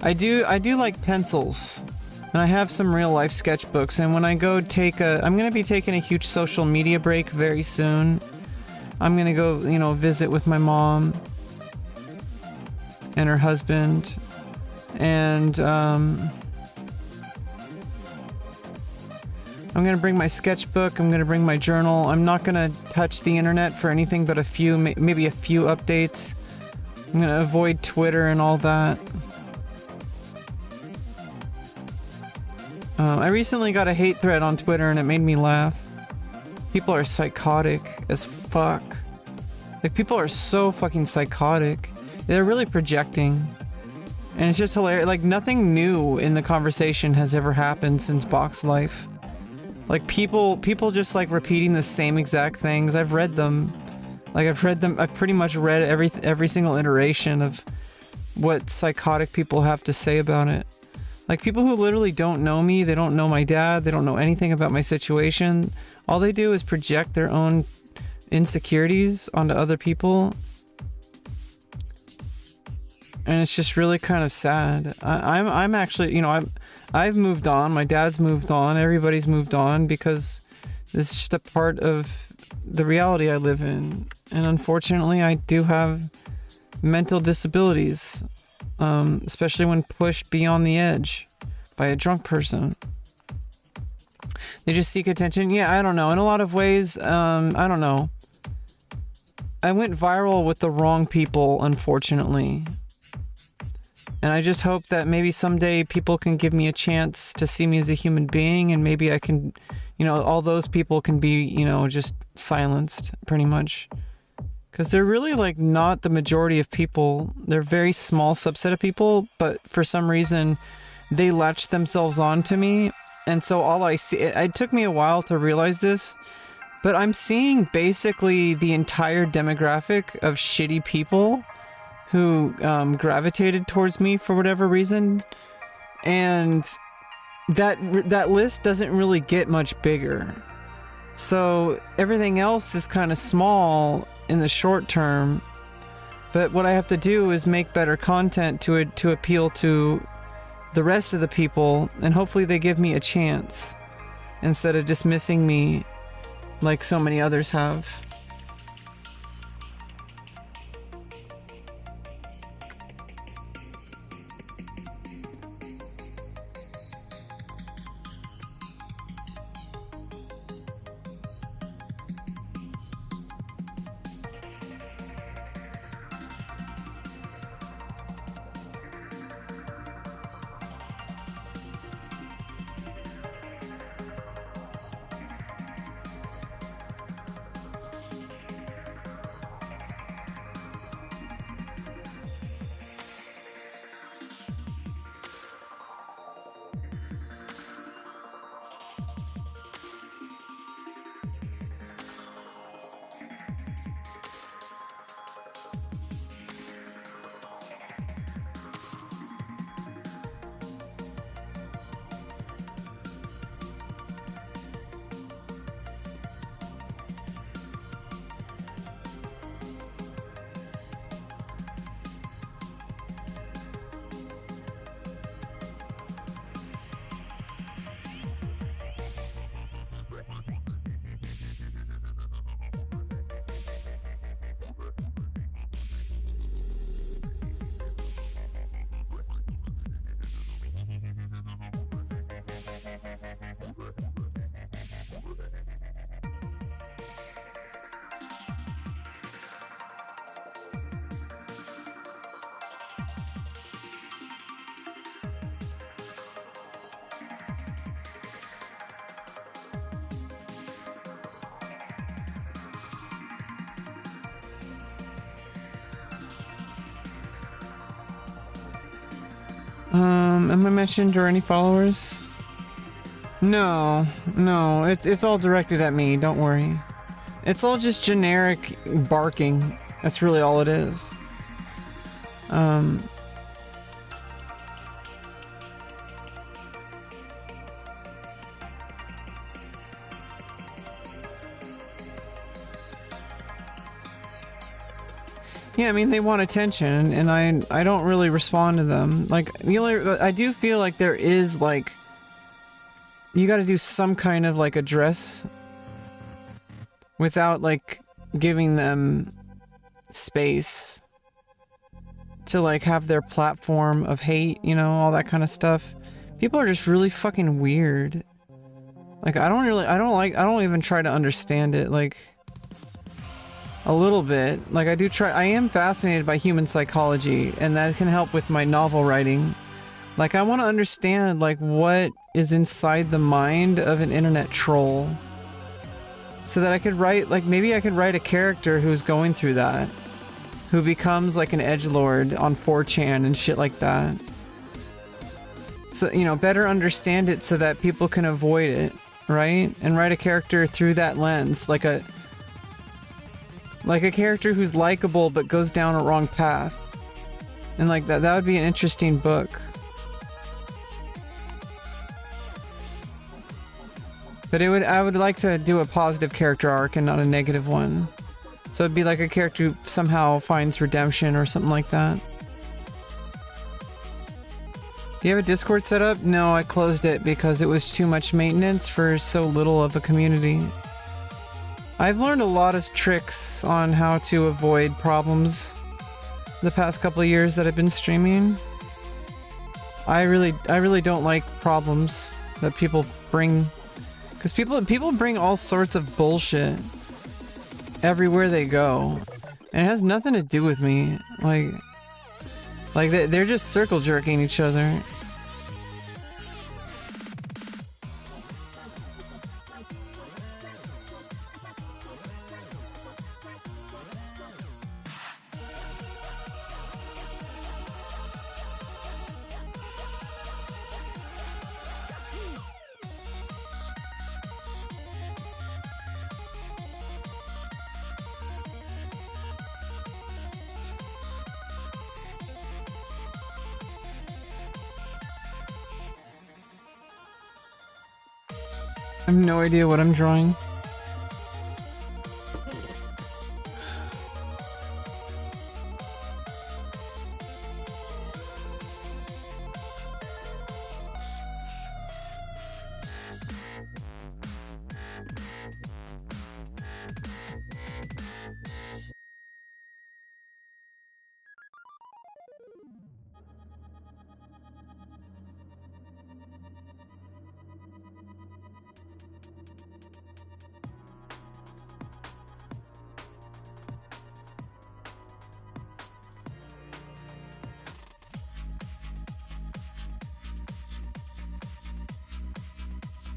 [SPEAKER 1] I do like pencils. And I have some real life sketchbooks, and when I go I'm gonna be taking a huge social media break very soon. I'm gonna go, visit with my mom and her husband, and I'm gonna bring my sketchbook, I'm gonna bring my journal. I'm not gonna touch the internet for anything but maybe a few updates. I'm gonna avoid Twitter and all that. I recently got a hate thread on Twitter and it made me laugh. People are psychotic as fuck. Like, people are so fucking psychotic. They're really projecting. And it's just hilarious. Like, nothing new in the conversation has ever happened since Box Life. Like, people just like repeating the same exact things. I've read them. Like, I've pretty much read every single iteration of what psychotic people have to say about it. Like, people who literally don't know me, they don't know my dad, they don't know anything about my situation. All they do is project their own insecurities onto other people. And it's just really kind of sad. I'm actually, I've moved on, my dad's moved on, everybody's moved on, because this is just a part of the reality I live in. And unfortunately, I do have mental disabilities. Especially when pushed beyond the edge by a drunk person. They just seek attention. Yeah, I don't know. In a lot of ways, I don't know. I went viral with the wrong people, unfortunately. And I just hope that maybe someday people can give me a chance to see me as a human being, and maybe I can, all those people can be, just silenced, pretty much. Because they're really, like, not the majority of people. They're a very small subset of people, but for some reason, they latch themselves on to me. And so all I see... It took me a while to realize this, but I'm seeing basically the entire demographic of shitty people who gravitated towards me for whatever reason. And that list doesn't really get much bigger. So everything else is kind of small in the short term, but what I have to do is make better content to appeal to the rest of the people, and hopefully they give me a chance instead of dismissing me like so many others have. Am I mentioned or any followers? No, it's all directed at me, don't worry. It's all just generic barking. That's really all it is. Yeah, I mean, they want attention, and I don't really respond to them. Like, I do feel like there is, like, you gotta do some kind of, like, address without, like, giving them space to, like, have their platform of hate, you know, all that kind of stuff. People are just really fucking weird. Like, I don't even try to understand it, like, a little bit. Like, I am fascinated by human psychology, and that can help with my novel writing. Like, I want to understand, like, what is inside the mind of an internet troll. So that I could write, like, maybe I could write a character who's going through that. Who becomes, like, an edgelord on 4chan and shit like that. So, you know, better understand it so that people can avoid it, right? And write a character through that lens, like a character who's likable but goes down a wrong path. And like that would be an interesting book. But I would like to do a positive character arc and not a negative one. So it'd be like a character who somehow finds redemption or something like that. Do you have a Discord set up? No, I closed it because it was too much maintenance for so little of a community. I've learned a lot of tricks on how to avoid problems the past couple of years that I've been streaming. I really don't like problems that people bring, because people bring all sorts of bullshit everywhere they go, and it has nothing to do with me. Like they're just circle jerking each other. I have no idea what I'm drawing.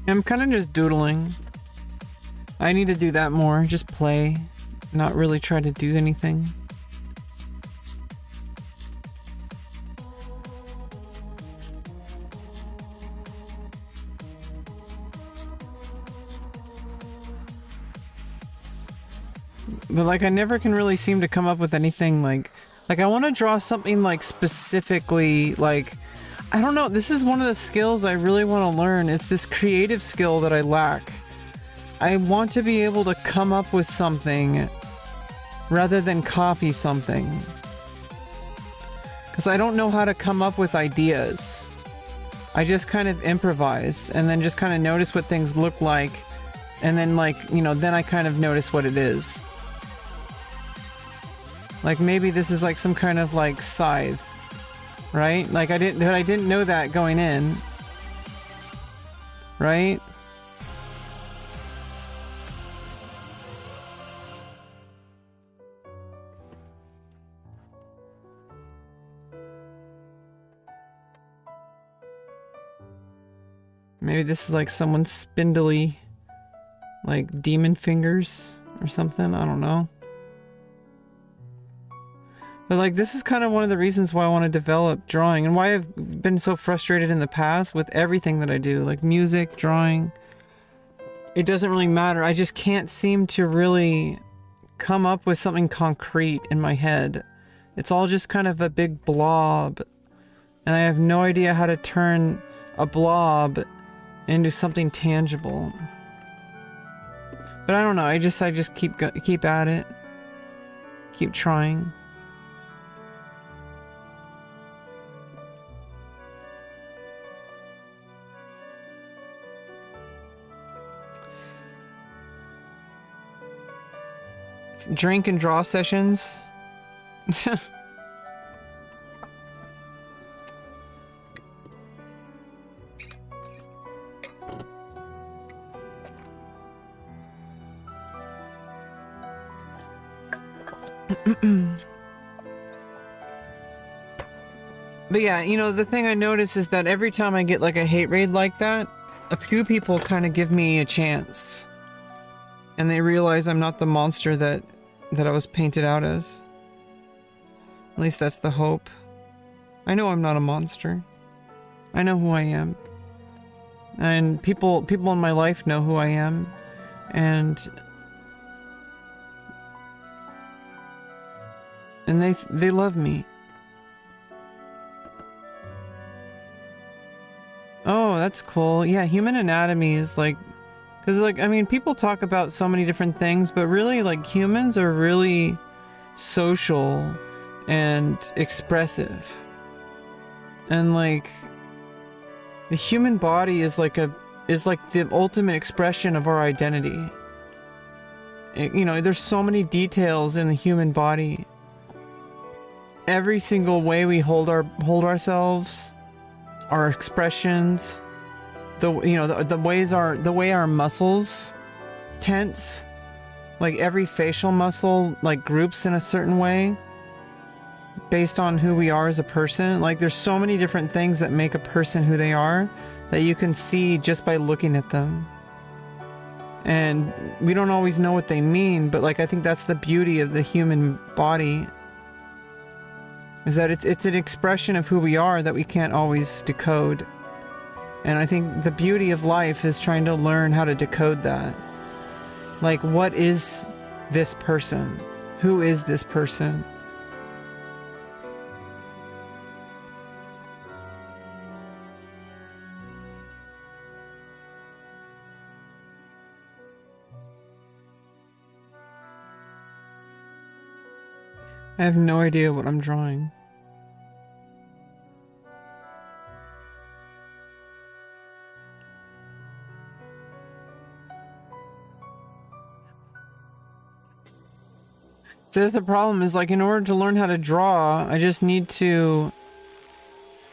[SPEAKER 1] I'm kind of just doodling. I need to do that more. Just play. Not really try to do anything. But like I never can really seem to come up with anything like I want to draw something like specifically like I don't know, this is one of the skills I really want to learn. It's this creative skill that I lack. I want to be able to come up with something rather than copy something. Because I don't know how to come up with ideas. I just kind of improvise and then just kind of notice what things look like. And then like, you know, then I kind of notice what it is. Like maybe this is like some kind of like scythe. Right? Like I didn't know that going in. Right? Maybe this is like someone's spindly like demon fingers or something, I don't know. But like, this is kind of one of the reasons why I want to develop drawing and why I've been so frustrated in the past with everything that I do, like music, drawing. It doesn't really matter. I just can't seem to really come up with something concrete in my head. It's all just kind of a big blob. And I have no idea how to turn a blob into something tangible. But I don't know. I just keep at it. Keep trying. Drink and draw sessions. But yeah, you know, the thing I notice is that every time I get like a hate raid like that, a few people kind of give me a chance. And they realize I'm not the monster that I was painted out as. At least that's the hope. I know I'm not a monster. I know who I am. And people in my life know who I am. And they love me. Oh, that's cool. Yeah, human anatomy is like, because like, I mean, people talk about so many different things, but really like humans are really social and expressive. And like the human body is like the ultimate expression of our identity. You know, there's so many details in the human body. Every single way we hold ourselves, our expressions, the way our muscles tense, like every facial muscle like groups in a certain way based on who we are as a person. Like there's so many different things that make a person who they are that you can see just by looking at them. And we don't always know what they mean, but like I think that's the beauty of the human body, is that it's an expression of who we are that we can't always decode. And I think the beauty of life is trying to learn how to decode that. Like, what is this person? Who is this person? I have no idea what I'm drawing. So that's the problem, is like in order to learn how to draw, I just need to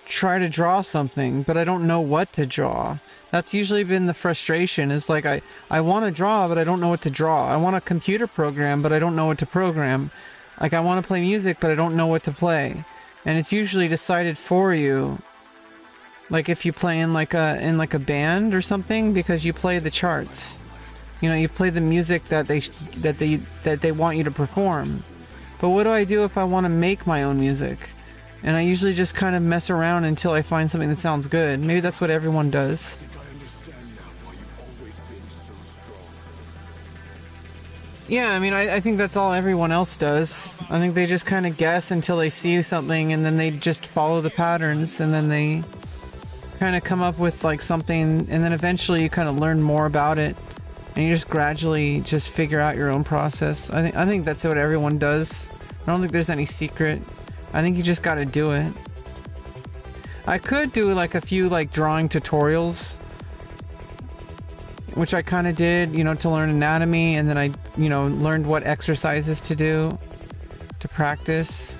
[SPEAKER 1] try to draw something, but I don't know what to draw. That's usually been the frustration, is like I want to draw, but I don't know what to draw. I want a computer program, but I don't know what to program. Like I want to play music, but I don't know what to play. And it's usually decided for you. Like if you play in like a band or something, because you play the charts. You know, you play the music that they want you to perform. But what do I do if I want to make my own music? And I usually just kind of mess around until I find something that sounds good. Maybe that's what everyone does. Yeah, I mean, I think that's all everyone else does. I think they just kind of guess until they see something, and then they just follow the patterns, and then they kind of come up with like something, and then eventually you kind of learn more about it, and you just gradually just figure out your own process. I think that's what everyone does. I don't think there's any secret. I think you just got to do it. I could do like a few like drawing tutorials, which I kind of did, you know, to learn anatomy, and then I, you know, learned what exercises to do to practice.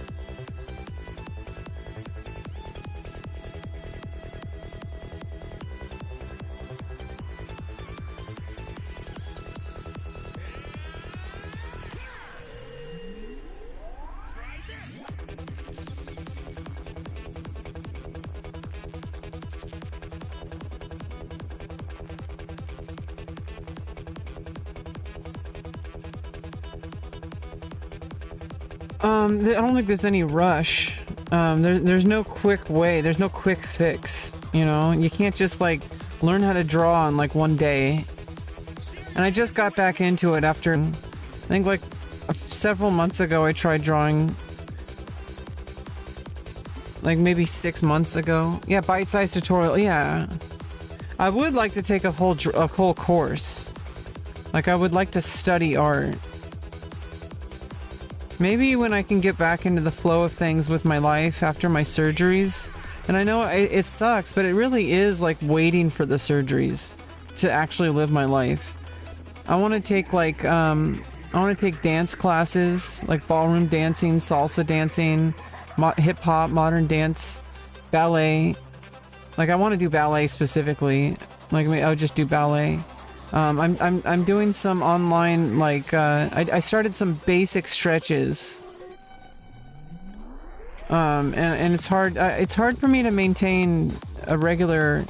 [SPEAKER 1] I don't think there's any rush. There's no quick way. There's no quick fix. You know, you can't just like learn how to draw in like one day. And I just got back into it after, I think like several months ago. I tried drawing. Like maybe 6 months ago. Yeah, bite-sized tutorial. Yeah, I would like to take a whole course. Like I would like to study art. Maybe when I can get back into the flow of things with my life after my surgeries. And I know it sucks, but it really is like waiting for the surgeries to actually live my life. I want to take like, I want to take dance classes, like ballroom dancing, salsa dancing, hip-hop, modern dance, ballet. Like I want to do ballet specifically. Like I would just do ballet. I'm doing some online, like, I started some basic stretches. And it's hard for me to maintain a regular,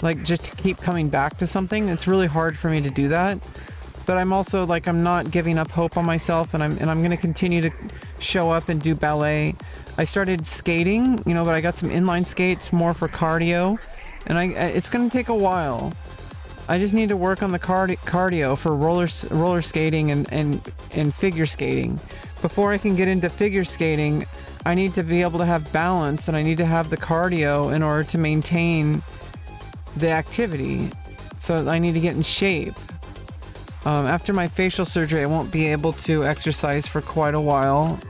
[SPEAKER 1] like, just to keep coming back to something. It's really hard for me to do that. But I'm also, like, I'm not giving up hope on myself, and I'm going to continue to show up and do ballet. I started skating, you know, but I got some inline skates more for cardio, and it's going to take a while. I just need to work on the cardio for roller skating and figure skating. Before I can get into figure skating, I need to be able to have balance, and I need to have the cardio in order to maintain the activity. So I need to get in shape. After my facial surgery, I won't be able to exercise for quite a while.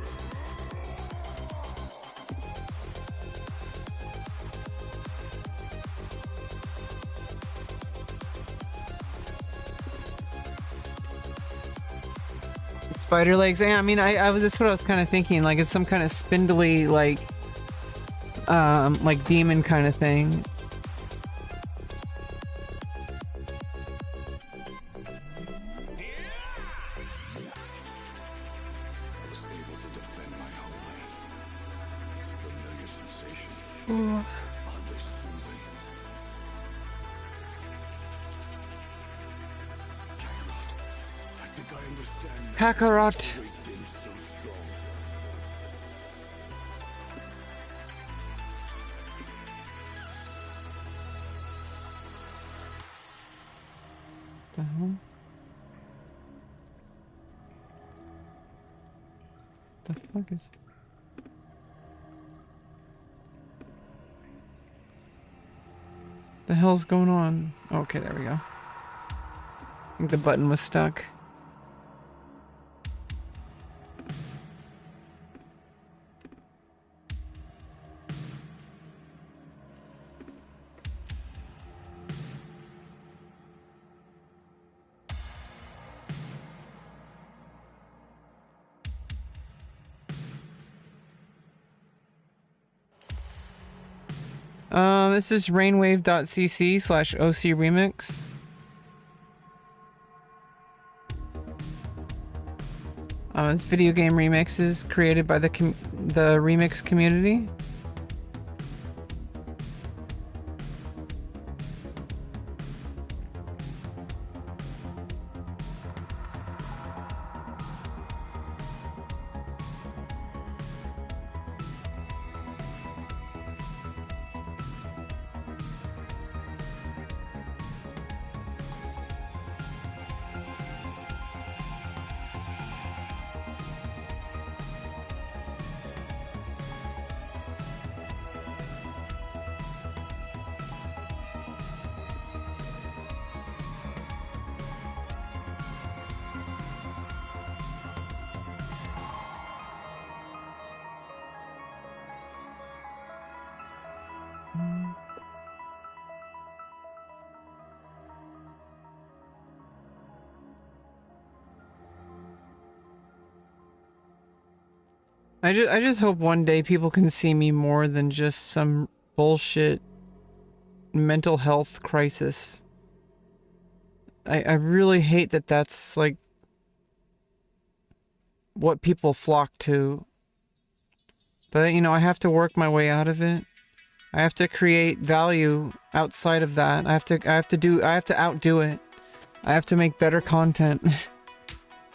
[SPEAKER 1] Spider legs. Yeah, I mean, that's what I was kind of thinking. Like, it's some kind of spindly, like demon kind of thing. Kakarot. The hell? The fuck is? The hell's going on? Okay, there we go. I think the button was stuck. This is rainwave.cc/OC remix. It's video game remixes created by the remix community. I just hope one day people can see me more than just some bullshit mental health crisis. I really hate that that's like what people flock to. But you know, I have to work my way out of it. I have to create value outside of that. I have to outdo it. I have to make better content.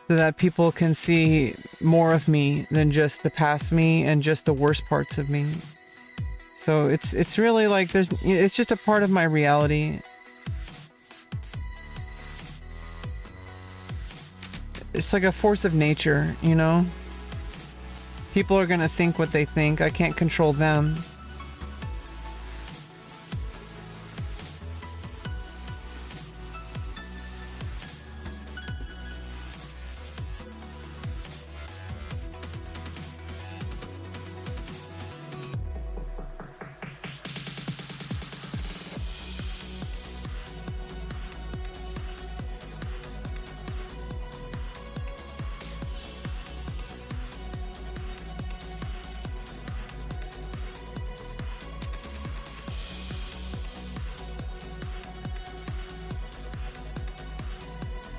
[SPEAKER 1] so that people can see more of me than just the past me and just the worst parts of me. So it's really like it's just a part of my reality. It's like a force of nature, you know? People are gonna think what they think. I can't control them.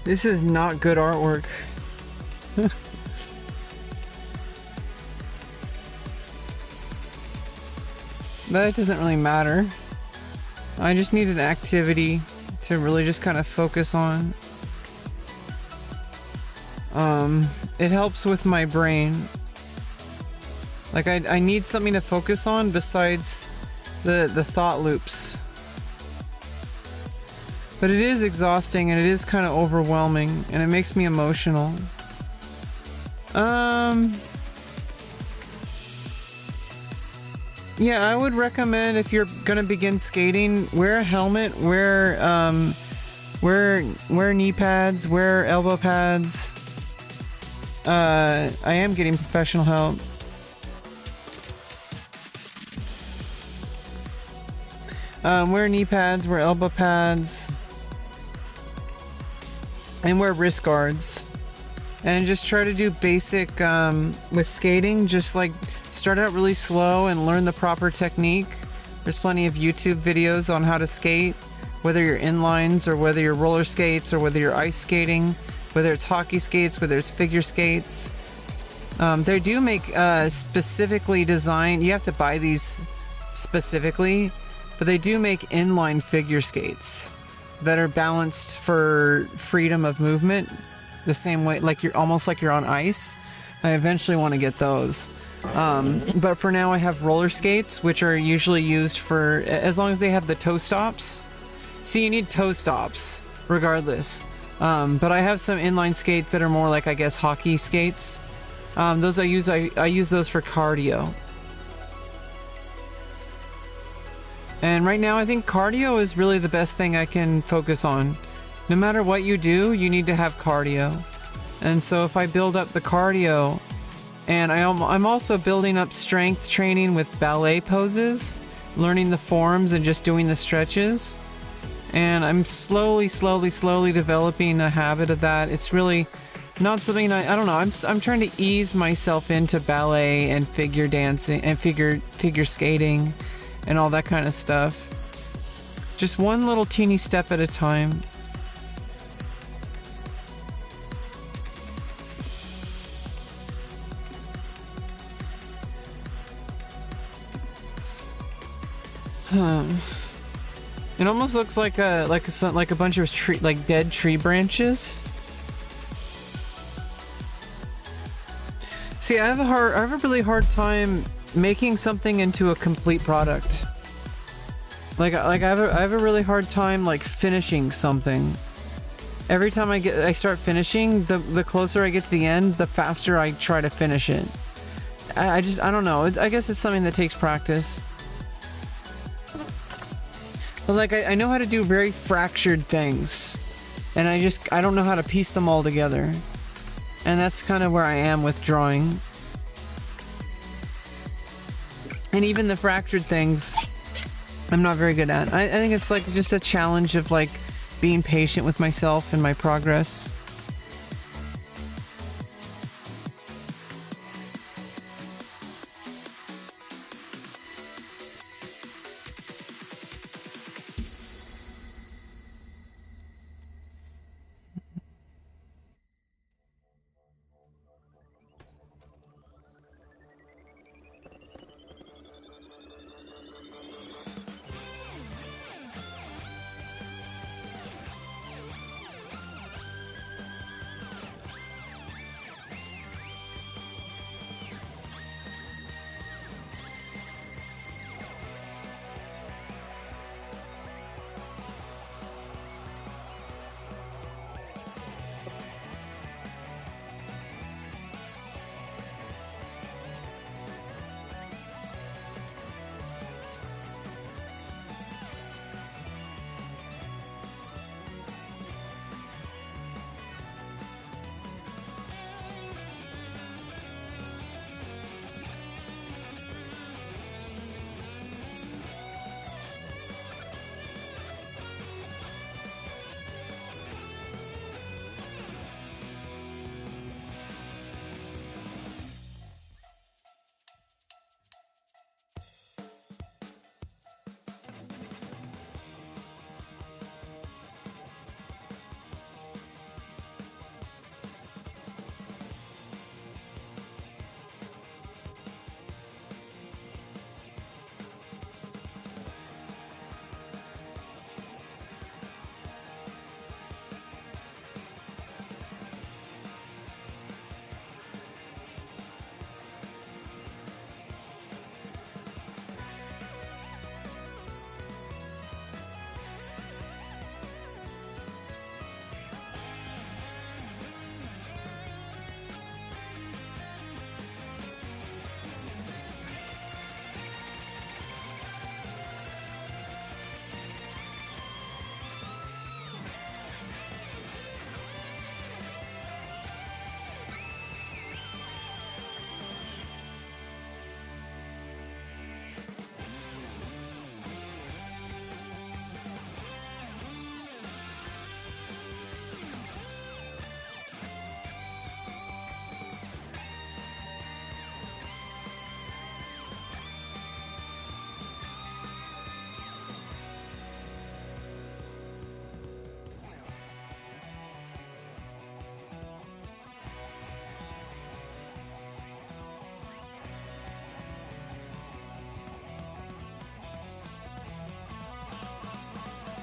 [SPEAKER 1] This is not good artwork. But it doesn't really matter. I just need an activity to really just kind of focus on. It helps with my brain. Like I need something to focus on besides the thought loops. But it is exhausting and it is kind of overwhelming and it makes me emotional. Yeah, I would recommend if you're gonna begin skating, wear a helmet, wear knee pads, wear elbow pads. I am getting professional help. Wear knee pads, wear elbow pads, and wear wrist guards. And just try to do basic with skating, just like start out really slow and learn the proper technique. There's plenty of YouTube videos on how to skate, whether you're inlines or whether you're roller skates or whether you're ice skating, whether it's hockey skates, whether it's figure skates. They do make specifically designed, you have to buy these specifically, but they do make inline figure skates that are balanced for freedom of movement the same way, like you're almost like you're on ice. I eventually want to get those. But for now I have roller skates, which are usually used for, as long as they have the toe stops. See, you need toe stops regardless. But I have some inline skates that are more like, I guess, hockey skates. Those I use those for cardio. And right now I think cardio is really the best thing I can focus on. No matter what you do, you need to have cardio. And so if I build up the cardio, and I'm also building up strength training with ballet poses, learning the forms and just doing the stretches. And I'm slowly developing a habit of that. It's really not something I don't know. I'm trying to ease myself into ballet and figure dancing and figure skating and all that kind of stuff. Just one little teeny step at a time. It almost looks like a bunch of dead tree branches. See, I have a really hard time making something into a complete product. I have a really hard time like finishing something. Every time I start finishing, the closer I get to the end, the faster I try to finish it. I don't know. I guess it's something that takes practice. But like I know how to do very fractured things, and I don't know how to piece them all together. And that's kind of where I am with drawing. And even the fractured things, I'm not very good at. I think it's like just a challenge of like being patient with myself and my progress.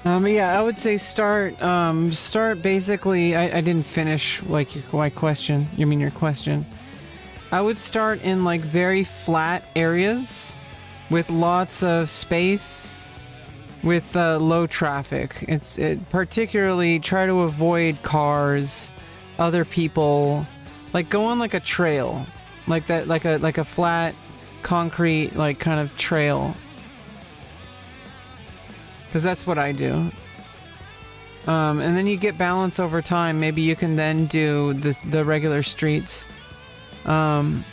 [SPEAKER 1] Yeah, I would say start basically, I didn't finish, like, my question. You mean your question? I would start in, like, very flat areas with lots of space with low traffic. Particularly try to avoid cars, other people, like go on like a trail, like that, like a flat concrete, like, kind of trail. Because that's what I do. And then you get balance over time. Maybe you can then do the regular streets. And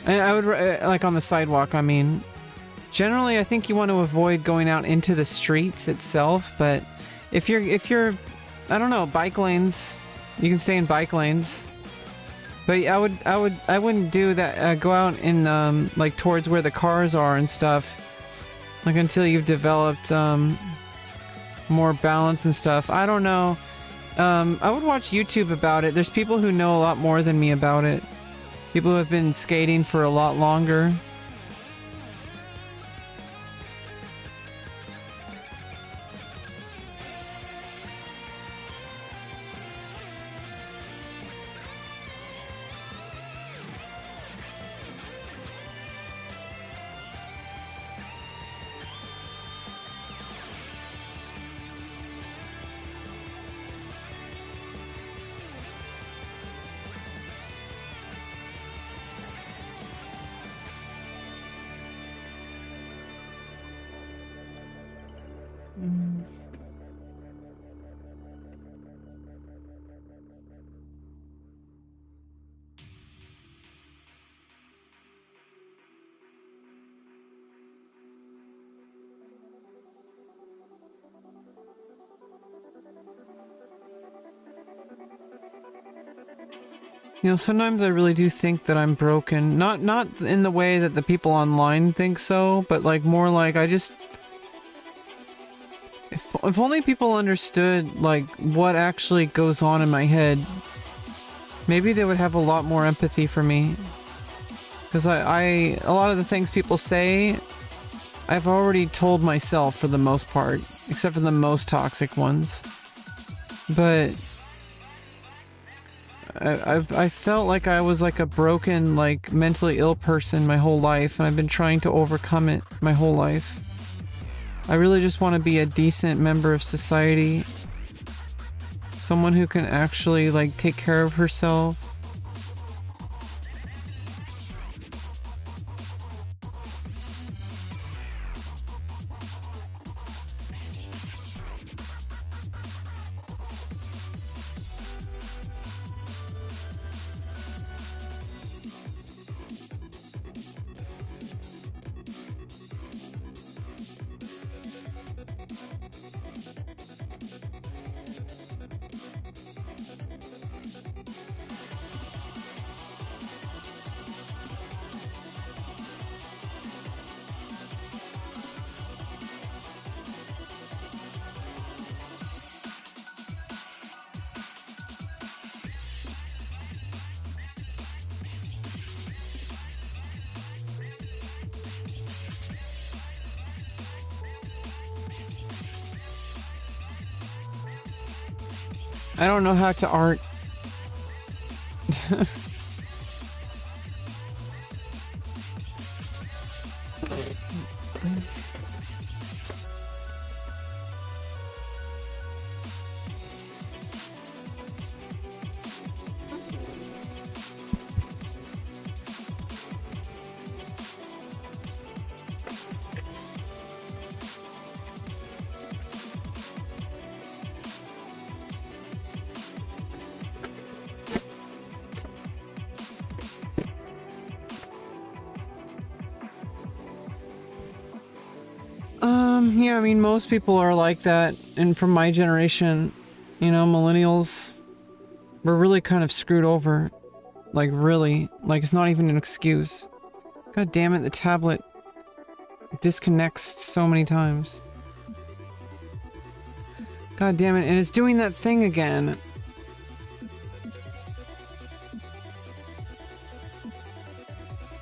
[SPEAKER 1] I would, like, on the sidewalk, I mean. Generally, I think you want to avoid going out into the streets itself, but if you're, I don't know, bike lanes, you can stay in bike lanes. But I wouldn't do that, go out in, like, towards where the cars are and stuff. Like, until you've developed more balance and stuff. I don't know. I would watch YouTube about it. There's people who know a lot more than me about it. People who have been skating for a lot longer. You know, sometimes I really do think that I'm broken. Not in the way that the people online think so, but, like, more like I just... If only people understood, like, what actually goes on in my head, maybe they would have a lot more empathy for me. Because a lot of the things people say, I've already told myself for the most part, except for the most toxic ones. But I felt like I was like a broken, like, mentally ill person my whole life, and I've been trying to overcome it my whole life. I really just want to be a decent member of society. Someone who can actually, like, take care of herself. I don't know how to art. Yeah, I mean, most people are like that, and from my generation, you know, millennials, we're really kind of screwed over. Like, really. Like, it's not even an excuse. God damn it, the tablet disconnects so many times. God damn it, and it's doing that thing again.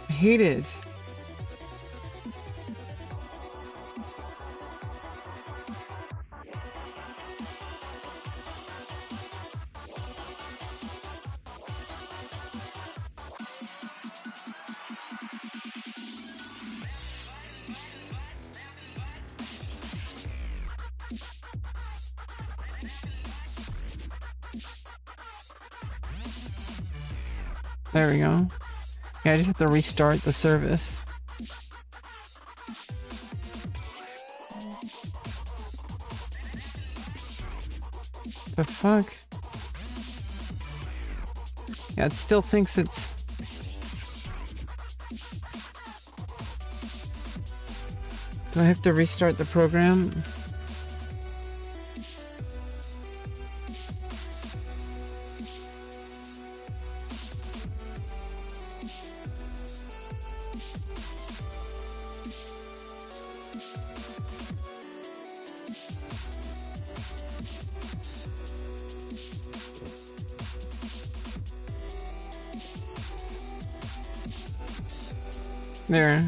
[SPEAKER 1] I hate it. There we go. Yeah, I just have to restart the service. The fuck? Yeah, it still thinks it's... Do I have to restart the program? There.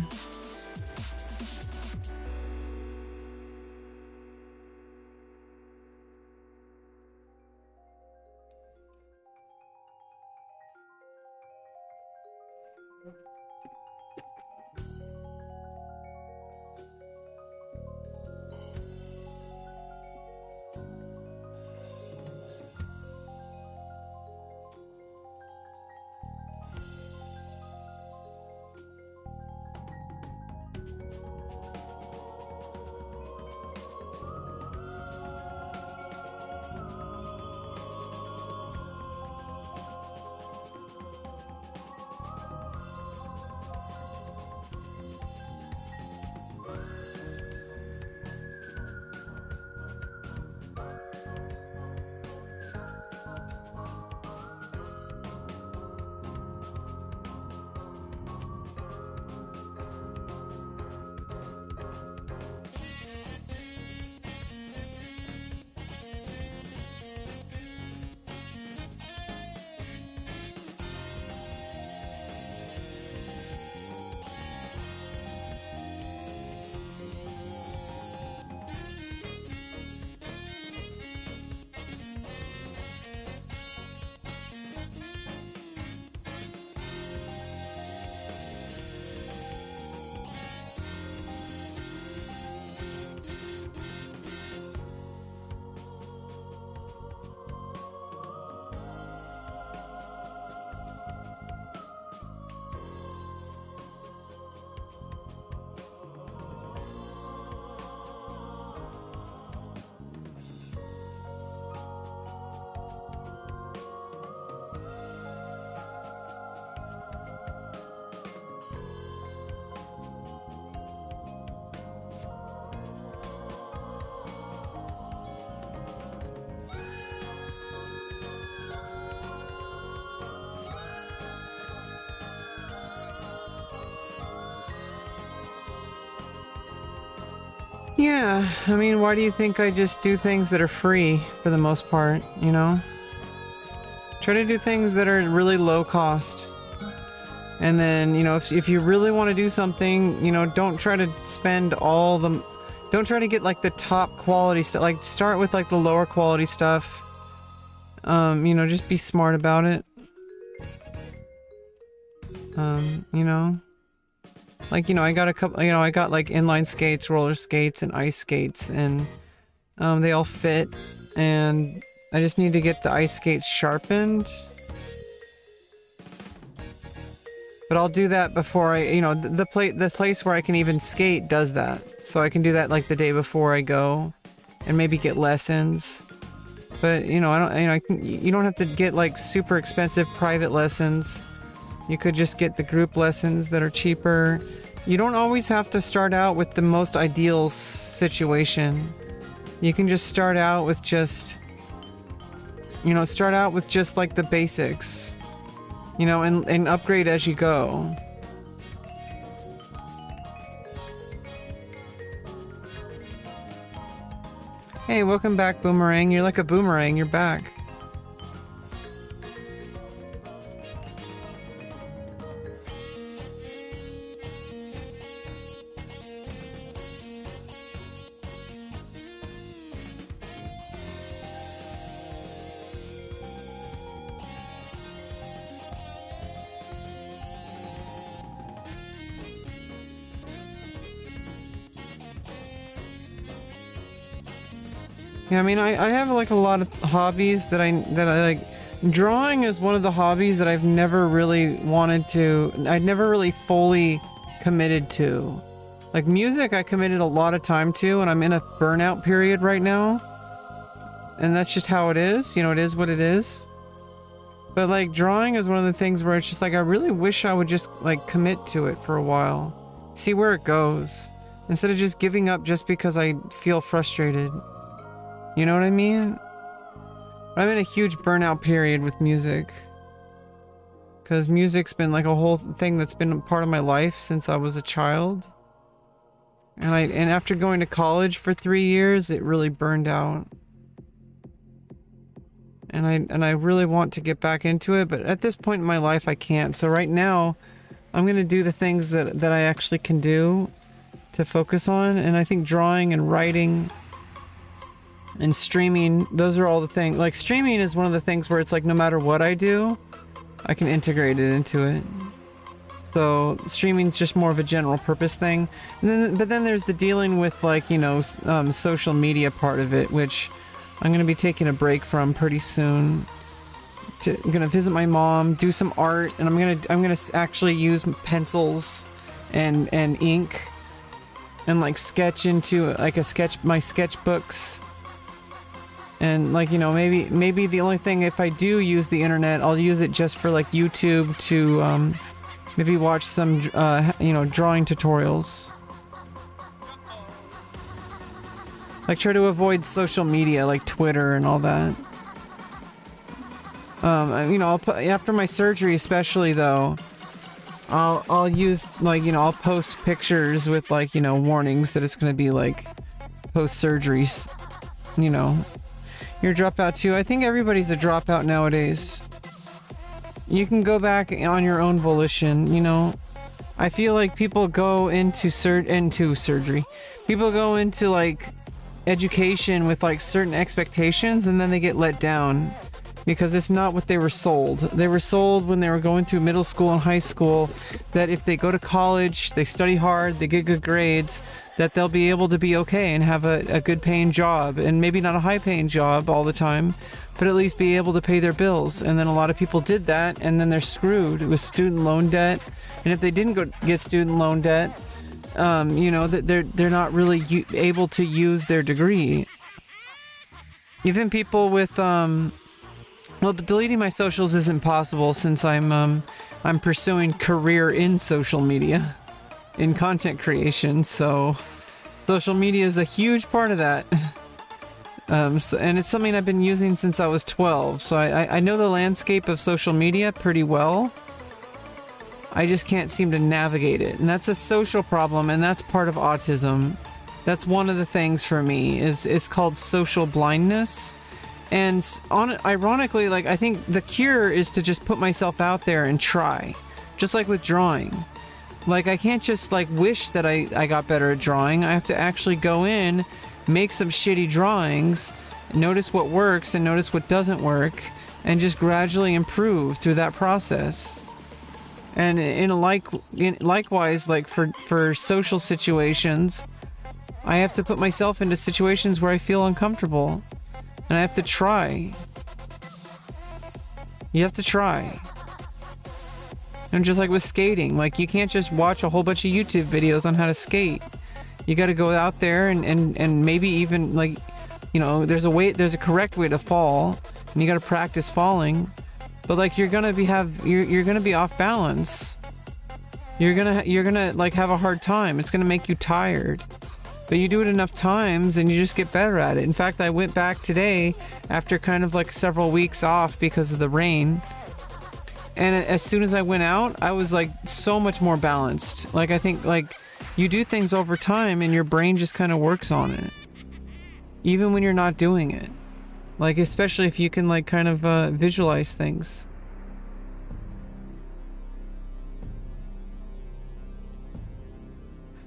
[SPEAKER 1] Yeah, I mean, why do you think I just do things that are free for the most part, you know? Try to do things that are really low cost. And then, you know, if you really want to do something, you know, don't try to spend all the... Don't try to get, like, the top quality stuff. Like, start with, like, the lower quality stuff. You know, just be smart about it. You know? Like, you know, I got a couple, you know, I got like inline skates, roller skates, and ice skates, and they all fit, and I just need to get the ice skates sharpened. But I'll do that before I, you know, the place where I can even skate does that. So I can do that like the day before I go, and maybe get lessons. But, you know, you don't have to get like super expensive private lessons. You could just get the group lessons that are cheaper. You don't always have to start out with the most ideal situation. You can just start out with just, you know, like the basics, you know, and upgrade as you go. Hey, welcome back, Boomerang. You're like a boomerang. You're back. Yeah, I mean, I have like a lot of hobbies that I like, Drawing is one of the hobbies that I've never really I'd never really fully committed to. Like music, I committed a lot of time to, and I'm in a burnout period right now. And that's just how it is. You know, it is what it is. But like drawing is one of the things where it's just like, I really wish I would just like commit to it for a while. See where it goes. Instead of just giving up just because I feel frustrated. You know what I mean? I'm in a huge burnout period with music. Because music's been like a whole thing that's been a part of my life since I was a child. And after going to college for 3 years, it really burned out. And I really want to get back into it, but at this point in my life I can't. So right now, I'm gonna do the things that I actually can do to focus on, and I think drawing and writing and streaming, those are all the things. Like streaming is one of the things where it's like no matter what I do, I can integrate it into it. So streaming's just more of a general purpose thing. But then there's the dealing with like, you know, social media part of it, which I'm going to be taking a break from pretty soon. I'm going to visit my mom, do some art, and I'm going to actually use pencils and ink and like sketch into like my sketchbooks. And like, you know, maybe the only thing, if I do use the internet, I'll use it just for like YouTube to maybe watch some you know, drawing tutorials. Like try to avoid social media like Twitter and all that. You know, after my surgery especially though, I'll use like, you know, I'll post pictures with like, you know, warnings that it's going to be like post surgeries, you know. You're a dropout too. I think everybody's a dropout nowadays. You can go back on your own volition, you know. I feel like people go into surgery. People go into like education with like certain expectations, and then they get let down because it's not what they were sold. They were sold when they were going through middle school and high school that if they go to college, they study hard, they get good grades, that they'll be able to be okay and have a good paying job, and maybe not a high paying job all the time, but at least be able to pay their bills. And then a lot of people did that, and then they're screwed with student loan debt. And if they didn't get student loan debt, you know, that they're not really able to use their degree. Even people with well, deleting my socials isn't possible since I'm pursuing career in social media, in content creation. So social media is a huge part of that. And it's something I've been using since I was 12. So I know the landscape of social media pretty well. I just can't seem to navigate it. And that's a social problem, and that's part of autism. That's one of the things for me, is called social blindness. And ironically, like, I think the cure is to just put myself out there and try. Just like with drawing. Like, I can't just, like, wish that I got better at drawing. I have to actually go in, make some shitty drawings, notice what works and notice what doesn't work, and just gradually improve through that process. And likewise, like for social situations, I have to put myself into situations where I feel uncomfortable, and I have to try. You have to try. And just like with skating, like you can't just watch a whole bunch of YouTube videos on how to skate. You got to go out there and maybe even, like, you know, there's a correct way to fall, and you got to practice falling. But like you're gonna be off balance. You're gonna like have a hard time. It's gonna make you tired. But you do it enough times and you just get better at it. In fact, I went back today after kind of like several weeks off because of the rain. And as soon as I went out, I was like so much more balanced. Like I think like you do things over time and your brain just kind of works on it. Even when you're not doing it. Like, especially if you can, like, kind of visualize things.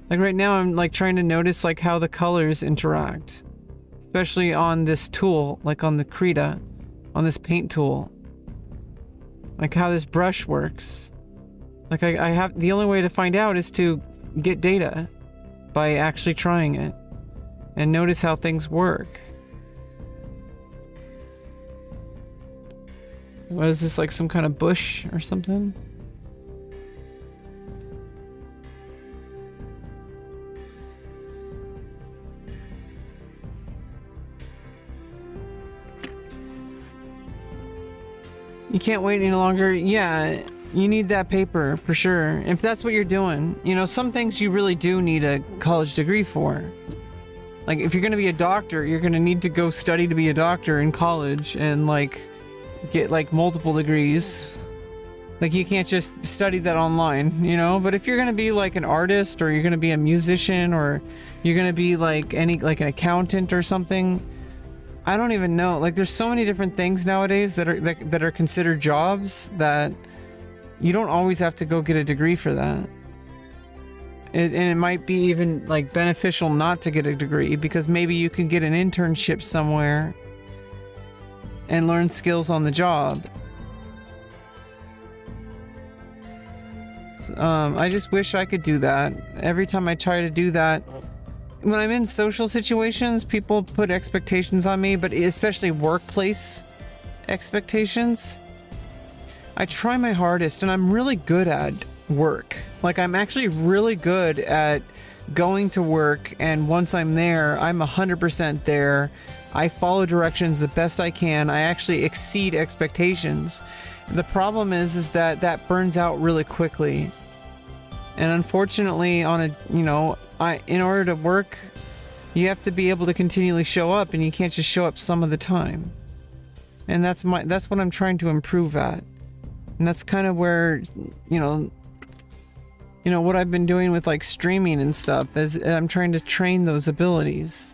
[SPEAKER 1] Like, right now, I'm, like, trying to notice, like, how the colors interact. Especially on this tool, like on the Krita, on this paint tool. Like, how this brush works. Like, I have... The only way to find out is to get data by actually trying it. And notice how things work. What is this, like some kind of bush or something? You can't wait any longer. Yeah, you need that paper for sure. If that's what you're doing, you know, some things you really do need a college degree for. Like if you're going to be a doctor, you're going to need to go study to be a doctor in college and like get like multiple degrees. Like you can't just study that online, you know? But if you're going to be like an artist, or you're going to be a musician, or you're going to be like an accountant or something, I don't even know. Like there's so many different things nowadays that are considered jobs that you don't always have to go get a degree for that. And it might be even like beneficial not to get a degree, because maybe you can get an internship somewhere and learn skills on the job. I just wish I could do that. Every time I try to do that, when I'm in social situations, people put expectations on me, but especially workplace expectations. I try my hardest, and I'm really good at work. Like I'm actually really good at going to work, and once I'm there, I'm 100% there. I follow directions the best I can. I actually exceed expectations. The problem is that burns out really quickly. And unfortunately, in order to work, you have to be able to continually show up, and you can't just show up some of the time. And that's what I'm trying to improve at. And that's kind of where, what I've been doing with like streaming and stuff is I'm trying to train those abilities.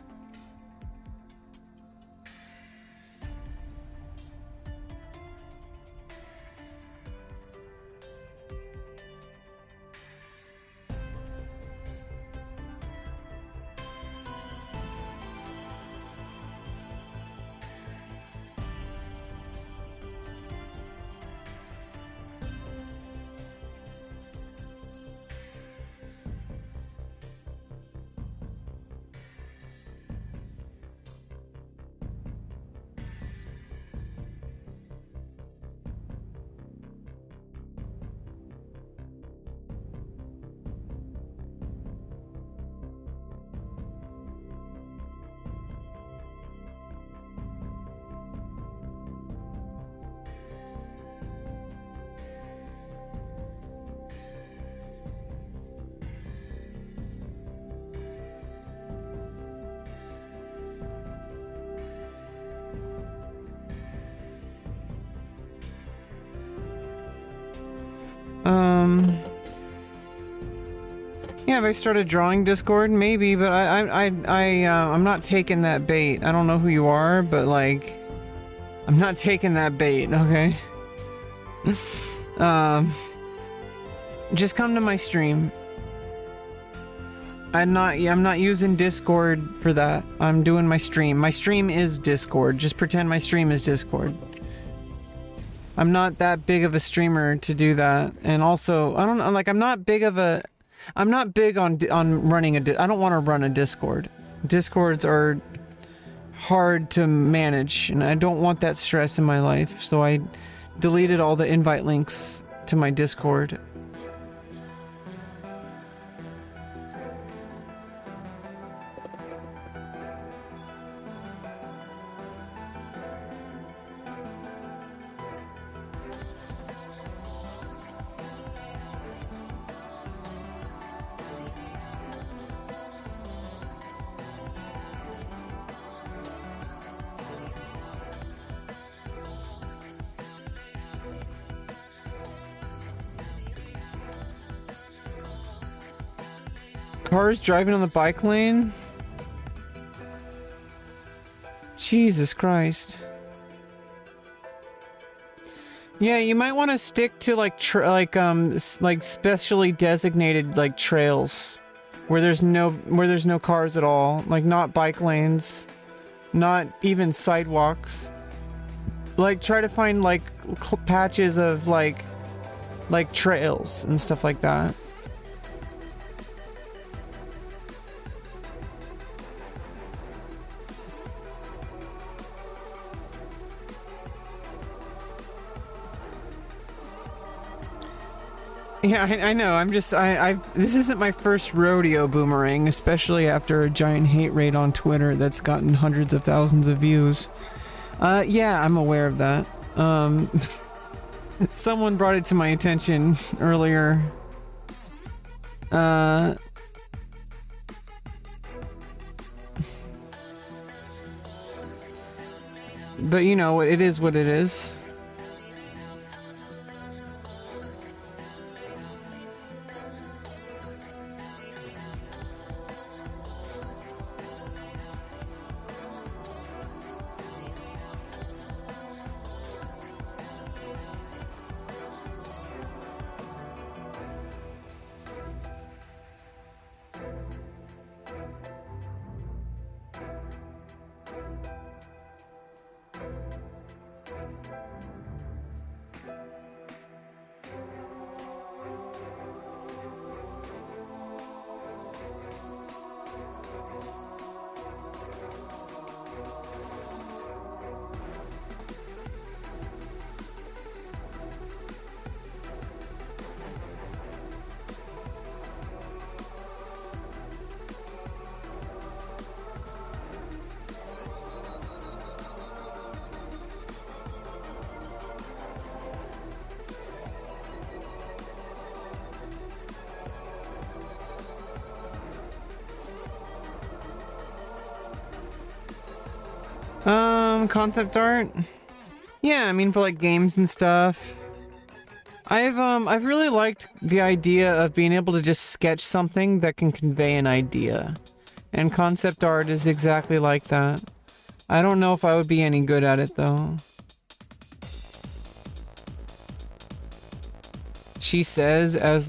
[SPEAKER 1] Yeah, if I started drawing Discord, maybe, but I'm not taking that bait. I don't know who you are, but like, I'm not taking that bait, okay? Just come to my stream. I'm not using Discord for that. I'm doing my stream. My stream is Discord. Just pretend my stream is Discord. I'm not that big of a streamer to do that. And also, I don't know, like I'm not big on running I don't want to run a Discord. Discords are hard to manage, and I don't want that stress in my life. So I deleted all the invite links to my Discord. Cars driving on the bike lane? Jesus Christ. Yeah, you might want to stick to like specially designated like trails where there's no cars at all, like not bike lanes, not even sidewalks. Like try to find like patches of like trails and stuff like that. Yeah, I know. I'm just, this isn't my first rodeo, Boomerang, especially after a giant hate raid on Twitter that's gotten hundreds of thousands of views. Yeah, I'm aware of that. Someone brought it to my attention earlier. But you know, it is what it is. Concept art? Yeah, I mean for like games and stuff. I've really liked the idea of being able to just sketch something that can convey an idea. And concept art is exactly like that. I don't know if I would be any good at it though. She says as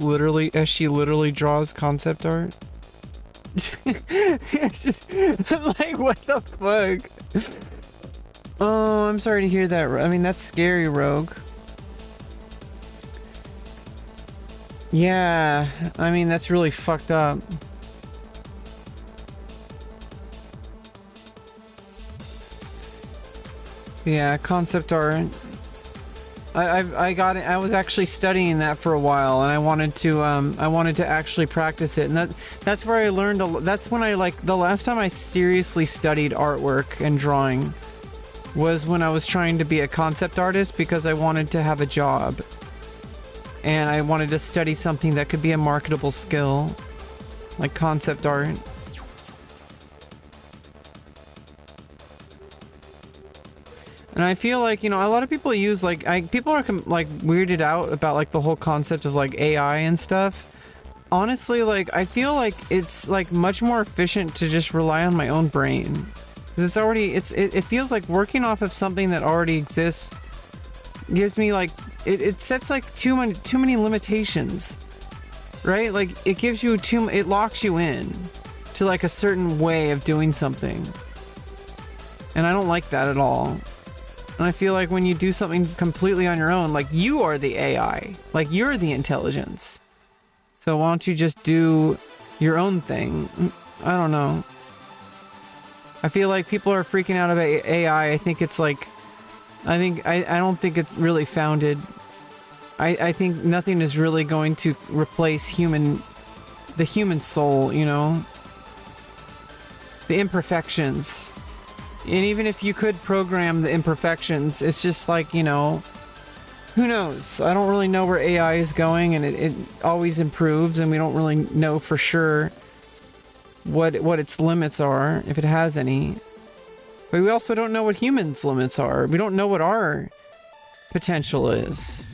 [SPEAKER 1] she literally draws concept art. It's just like, what the fuck? Oh, I'm sorry to hear that. I mean, that's scary, Rogue. Yeah, I mean, that's really fucked up. Yeah, concept art. I got it. I was actually studying that for a while, and I wanted to actually practice it, and that's where I learned. That's when I the last time I seriously studied artwork and drawing was when I was trying to be a concept artist because I wanted to have a job, and I wanted to study something that could be a marketable skill, like concept art. And I feel like, you know, a lot of people use people are weirded out about like the whole concept of like AI and stuff. Honestly, I feel like it's much more efficient to just rely on my own brain. Because it's already, it feels like working off of something that already exists gives me it sets too many limitations, right? Like it gives you it locks you in to a certain way of doing something. And I don't like that at all. And I feel like when you do something completely on your own, you are the AI, you're the intelligence. So why don't you just do your own thing? I don't know. I feel like people are freaking out about AI. I think it's I don't think it's really founded. I think nothing is really going to replace the human soul, you know? The imperfections. And even if you could program the imperfections, it's just you know, who knows? I don't really know where AI is going, and it always improves, and we don't really know for sure what its limits are, if it has any. But we also don't know what humans' limits are. We don't know what our potential is.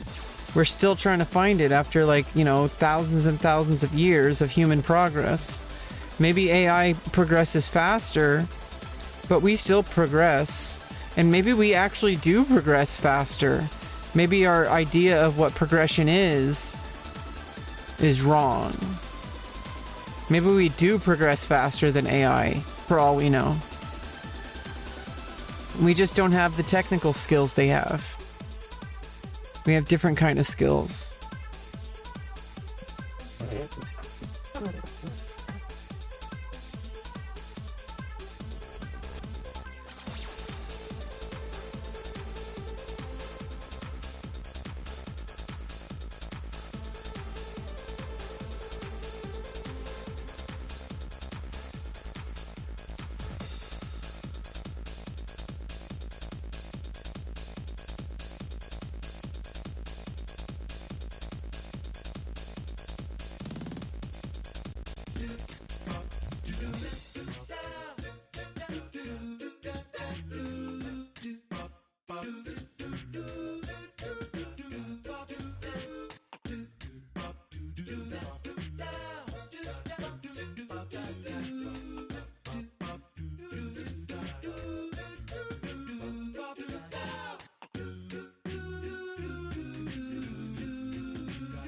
[SPEAKER 1] We're still trying to find it after you know, thousands and thousands of years of human progress. Maybe AI progresses faster, but we still progress, and maybe we actually do progress faster. Maybe our idea of what progression is wrong. Maybe we do progress faster than AI, for all we know. We just don't have the technical skills they have. We have different kind of skills.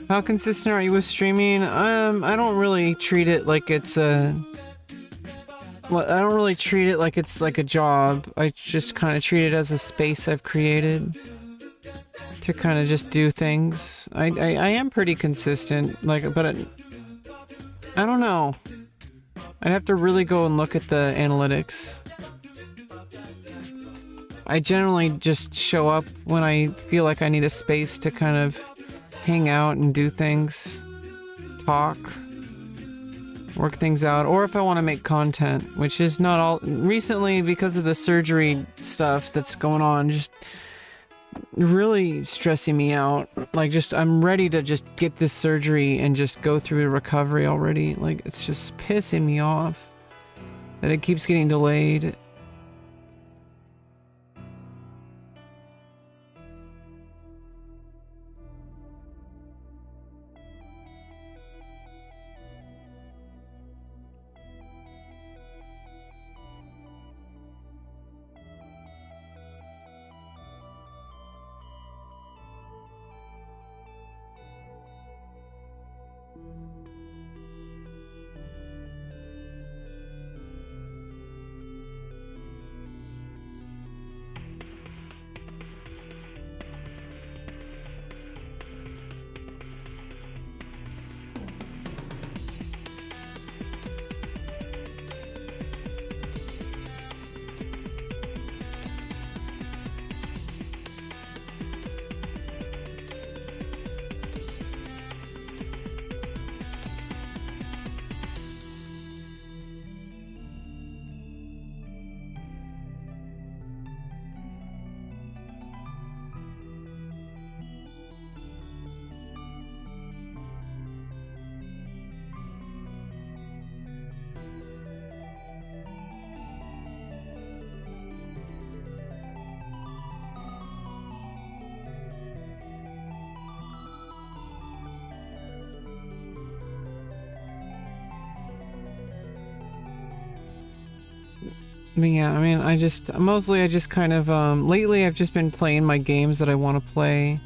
[SPEAKER 1] How consistent are you with streaming? I don't really treat it like it's a... I don't really treat it like it's like a job. I just kind of treat it as a space I've created to kind of just do things. I am pretty consistent, like, but I don't know. I'd have to really go and look at the analytics. I generally just show up when I feel like I need a space to kind of hang out and do things, talk, work things out, or if I want to make content, which is not all recently because of the surgery stuff that's going on, just really stressing me out. Like, just I'm ready to just get this surgery and just go through the recovery already. Like, it's just pissing me off that it keeps getting delayed. But yeah, I mean, I just kind of, lately I've just been playing my games that I want to play.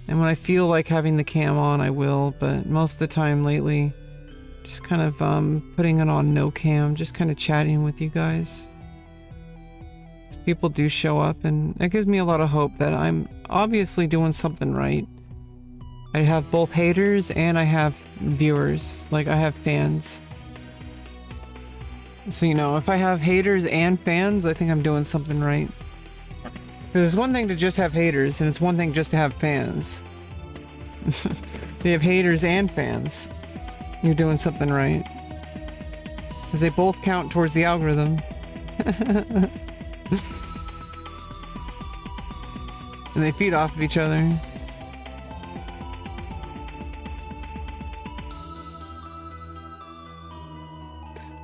[SPEAKER 1] And when I feel like having the cam on, I will, but most of the time lately, just kind of, putting it on no cam, just kind of chatting with you guys. So people do show up, and that gives me a lot of hope that I'm obviously doing something right. I have both haters and I have viewers, like I have fans. So, you know, if I have haters and fans, I think I'm doing something right. Because it's one thing to just have haters, and it's one thing just to have fans. If you have haters and fans, you're doing something right. Because they both count towards the algorithm. And they feed off of each other.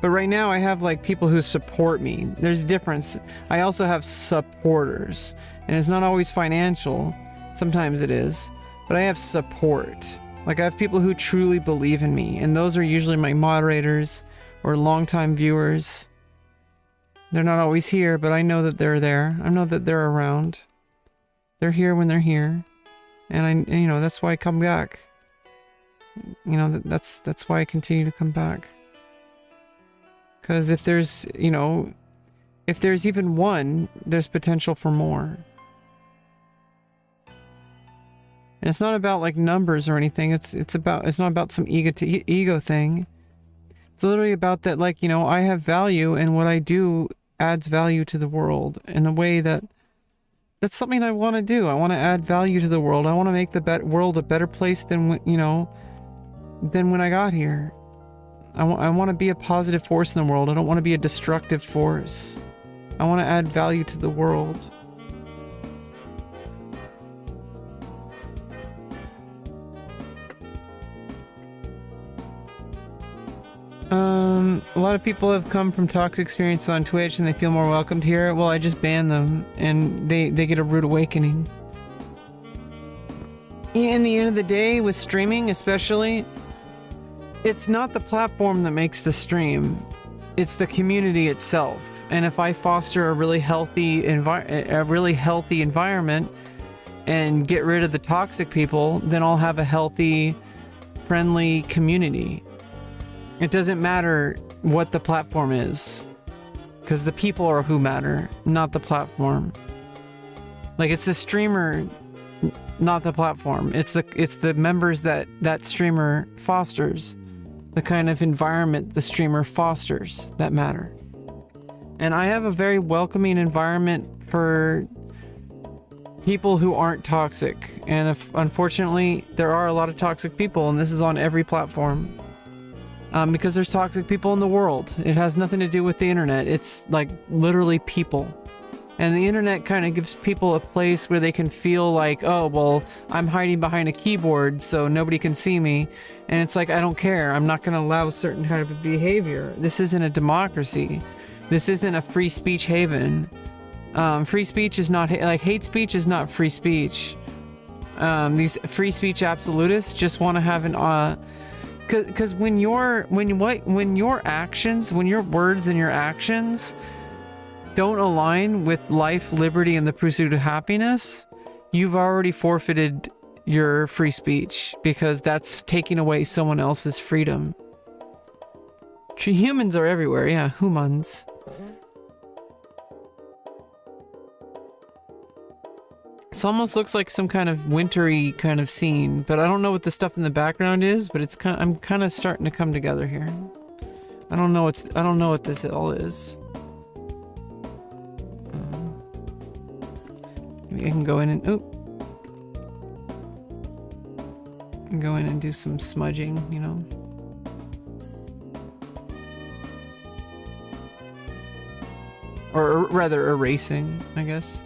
[SPEAKER 1] But right now I have like people who support me. There's a difference. I also have supporters. And it's not always financial. Sometimes it is. But I have support. Like I have people who truly believe in me. And those are usually my moderators or longtime viewers. They're not always here, but I know that they're there. I know that they're around. They're here when they're here. And you know, that's why I come back. You know, that's why I continue to come back. Because if there's, you know, if there's even one, there's potential for more. And it's not about like numbers or anything. It's not about some ego thing. It's literally about that, like, you know, I have value and what I do adds value to the world in a way that's something I want to do. I want to add value to the world. I want to make the world a better place than, you know, than when I got here. I want to be a positive force in the world. I don't want to be a destructive force. I want to add value to the world. A lot of people have come from toxic experiences on Twitch and they feel more welcomed here. Well, I just banned them and they get a rude awakening. In the end of the day, with streaming especially, it's not the platform that makes the stream. It's the community itself. And if I foster a really healthy environment and get rid of the toxic people, then I'll have a healthy, friendly community. It doesn't matter what the platform is, because the people are who matter, not the platform. Like, it's the streamer, not the platform. It's the members that streamer fosters, the kind of environment the streamer fosters that matter. And I have a very welcoming environment for people who aren't toxic. And unfortunately, there are a lot of toxic people, and this is on every platform. Because there's toxic people in the world. It has nothing to do with the internet. It's like literally people. And the internet kind of gives people a place where they can feel like, oh, well, I'm hiding behind a keyboard so nobody can see me. And it's like, I don't care. I'm not going to allow certain kind of behavior. This isn't a democracy. This isn't a free speech haven. Free speech is not, like, hate speech is not free speech. These free speech absolutists just want to have an, because when your actions, when your words and your actions don't align with life, liberty, and the pursuit of happiness, you've already forfeited your free speech, because that's taking away someone else's freedom. Humans are everywhere, yeah, humans. This almost looks like some kind of wintry kind of scene, but I don't know what the stuff in the background is, but it's I'm kind of starting to come together here. I don't know what this all is. Maybe I can go in and go in and do some smudging, you know. Or rather erasing, I guess.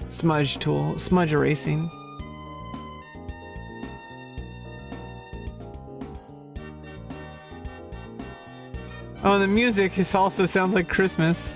[SPEAKER 1] Smudge tool, smudge erasing. Oh, the music also sounds like Christmas.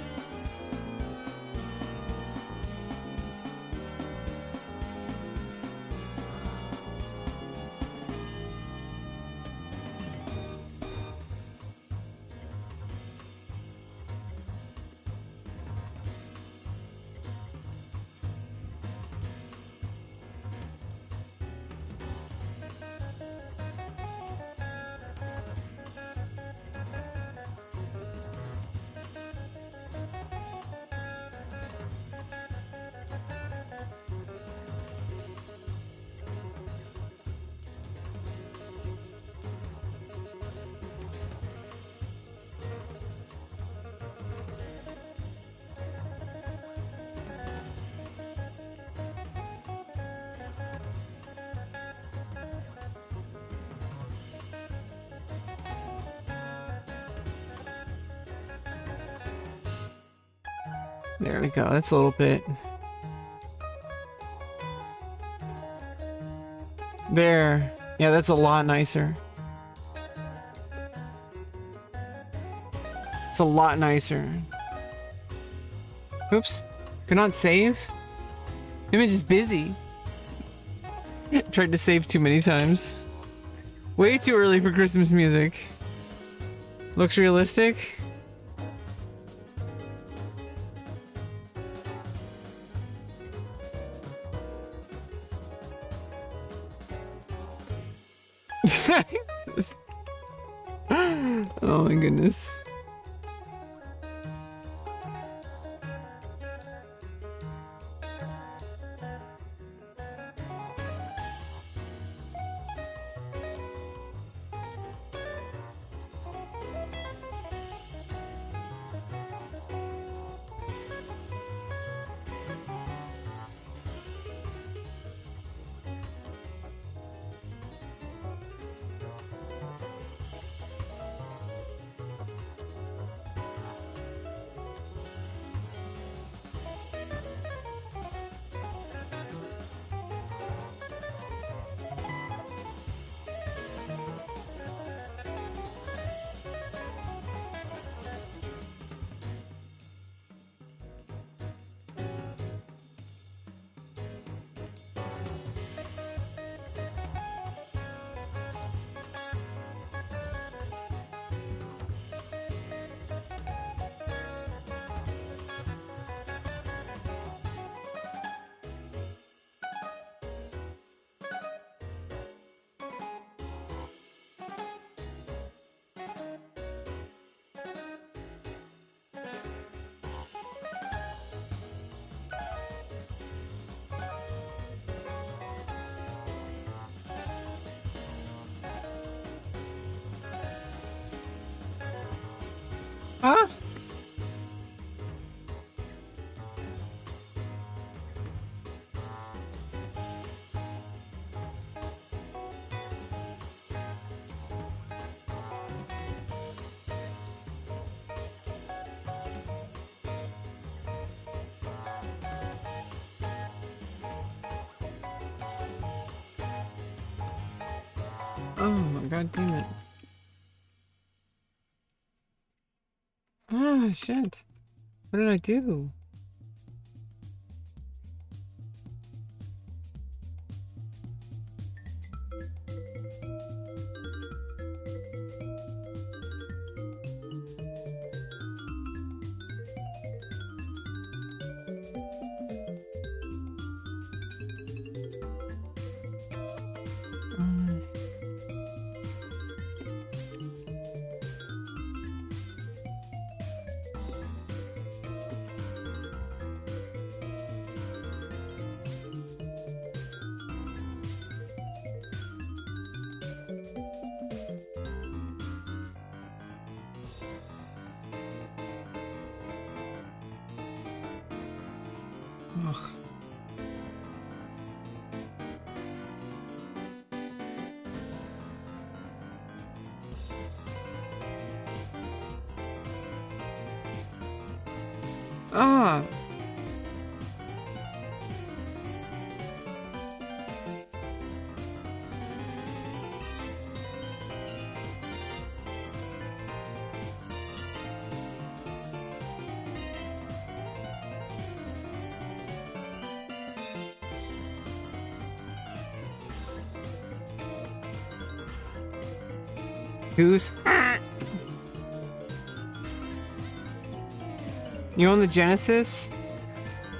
[SPEAKER 1] There we go, that's a little bit. There. Yeah, that's a lot nicer. It's a lot nicer. Oops. Cannot save? Image is busy. Tried to save too many times. Way too early for Christmas music. Looks realistic. Oh my goodness. Huh? Oh, god damn it. Ah, shit. What did I do? Ugh. Ah. Goose. You own the Genesis?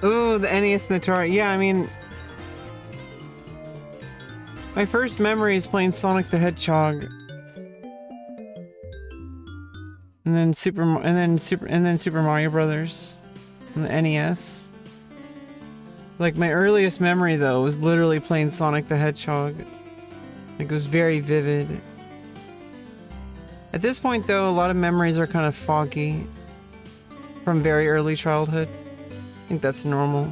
[SPEAKER 1] Ooh, the NES and the Atari. Yeah, I mean, my first memory is playing Sonic the Hedgehog, and then Super Mario Brothers on the NES. Like my earliest memory though was literally playing Sonic the Hedgehog. Like it was very vivid. At this point though, a lot of memories are kind of foggy from very early childhood. I think that's normal.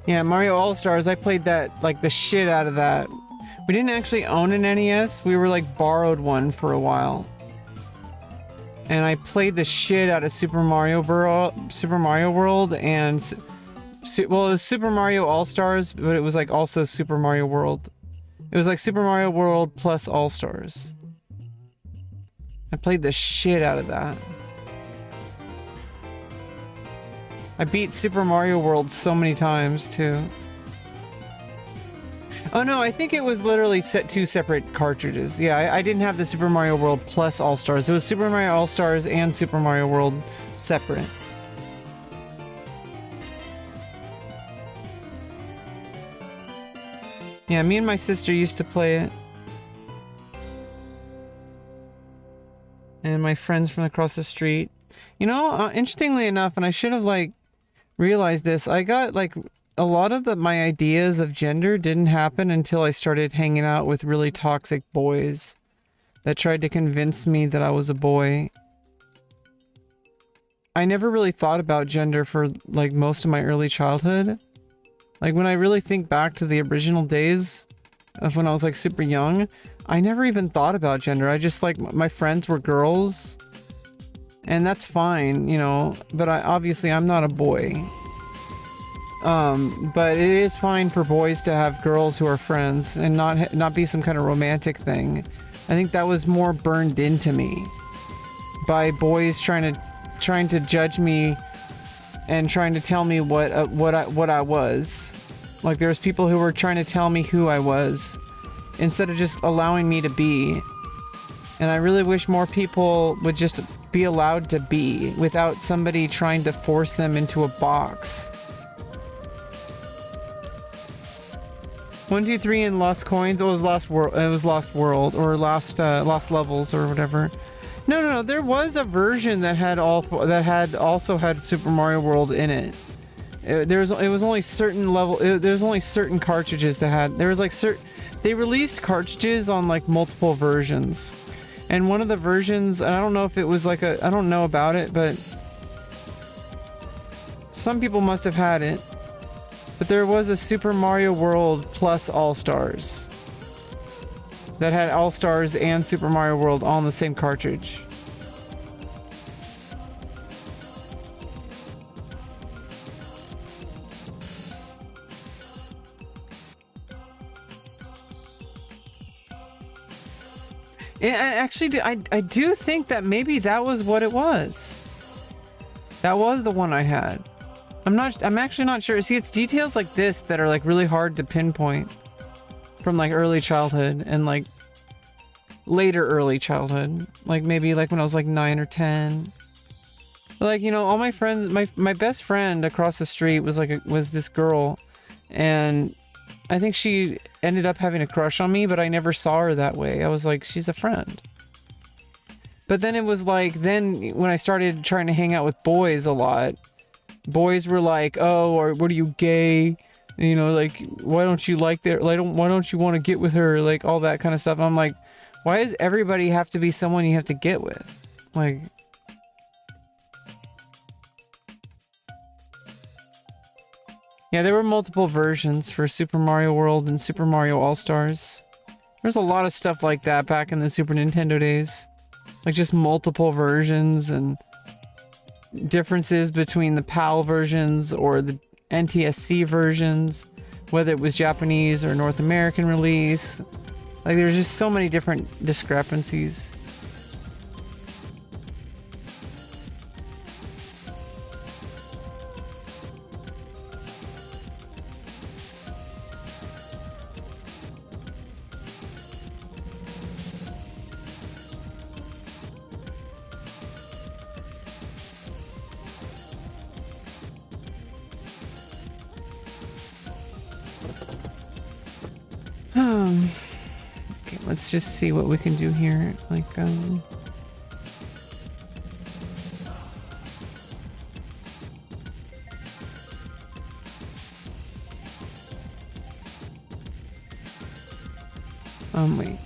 [SPEAKER 1] Yeah, Mario All-Stars, I played that, like, the shit out of that. We didn't actually own an NES, we were, like, borrowed one for a while. And I played the shit out of Super Mario World, and... well, it was Super Mario All-Stars, but it was, like, also Super Mario World. It was, like, Super Mario World plus All-Stars. I played the shit out of that. I beat Super Mario World so many times, too. Oh no, I think it was literally two separate cartridges. Yeah, I didn't have the Super Mario World plus All-Stars. It was Super Mario All-Stars and Super Mario World separate. Yeah, me and my sister used to play it. And my friends from across the street. You know, interestingly enough, and I should have, like, realized this, I got, like, a lot of my ideas of gender didn't happen until I started hanging out with really toxic boys that tried to convince me that I was a boy. I never really thought about gender for, like, most of my early childhood. Like, when I really think back to the original days of when I was, like, super young, I never even thought about gender. I just, like, my friends were girls. And that's fine, you know, but obviously I'm not a boy. But it is fine for boys to have girls who are friends and not be some kind of romantic thing. I think that was more burned into me by boys trying to judge me and trying to tell me what I was. Like there was people who were trying to tell me who I was instead of just allowing me to be. And I really wish more people would just be allowed to be without somebody trying to force them into a box. 1, 2, 3 and Lost Coins. It was Lost World. It was Lost World or Lost Levels or whatever. No. There was a version that had also had Super Mario World in it. It was only certain level. There's only certain cartridges that had. There was like they released cartridges on like multiple versions, and one of the versions, and I don't know if it was like I don't know about it, but some people must have had it. But there was a Super Mario World plus All Stars that had All Stars and Super Mario World all in the same cartridge. And actually, I do think that maybe that was what it was. That was the one I had. I'm actually not sure. See, it's details like this that are like really hard to pinpoint from like early childhood and like later early childhood. Like maybe like when I was like 9 or 10. But like, you know, all my friends, my best friend across the street was this girl, and I think she ended up having a crush on me, but I never saw her that way. I was like, she's a friend. But then it was like, then when I started trying to hang out with boys a lot, boys were like, oh, or what are you, gay? You know, like, why don't you like that? Like, why don't you want to get with her? Like, all that kind of stuff. I'm like, why does everybody have to be someone you have to get with? Like, yeah, there were multiple versions for Super Mario World and Super Mario All-Stars. There's a lot of stuff like that back in the Super Nintendo days. Like, just multiple versions and differences between the PAL versions or the NTSC versions, whether it was Japanese or North American release. Like, there's just so many different discrepancies. Okay, let's just see what we can do here. Like, wait.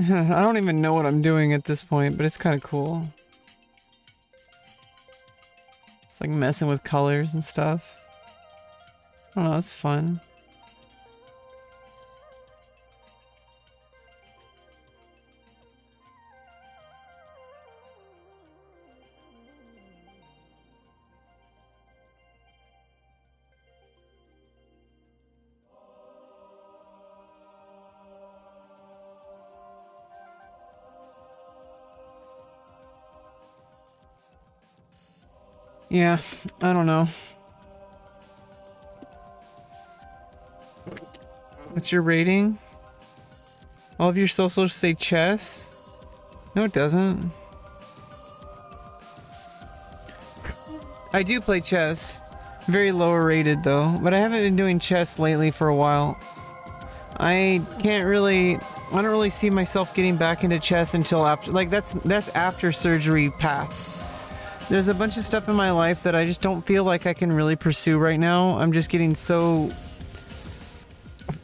[SPEAKER 1] I don't even know what I'm doing at this point, but it's kind of cool. It's like messing with colors and stuff. I don't know, it's fun. Yeah, I don't know. What's your rating? All of your socials say chess? No, it doesn't. I do play chess. Very lower rated though, but I haven't been doing chess lately for a while. I don't really see myself getting back into chess until after, like that's after surgery path. There's a bunch of stuff in my life that I just don't feel like I can really pursue right now. I'm just getting so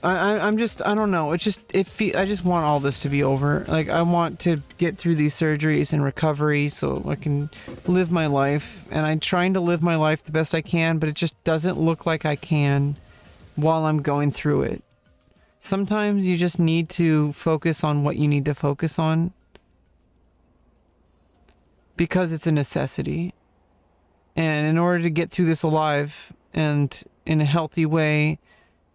[SPEAKER 1] I'm just, I don't know. It's just, I just want all this to be over. Like, I want to get through these surgeries and recovery so I can live my life. And I'm trying to live my life the best I can, but it just doesn't look like I can while I'm going through it. Sometimes you just need to focus on what you need to focus on because it's a necessity. And in order to get through this alive and in a healthy way,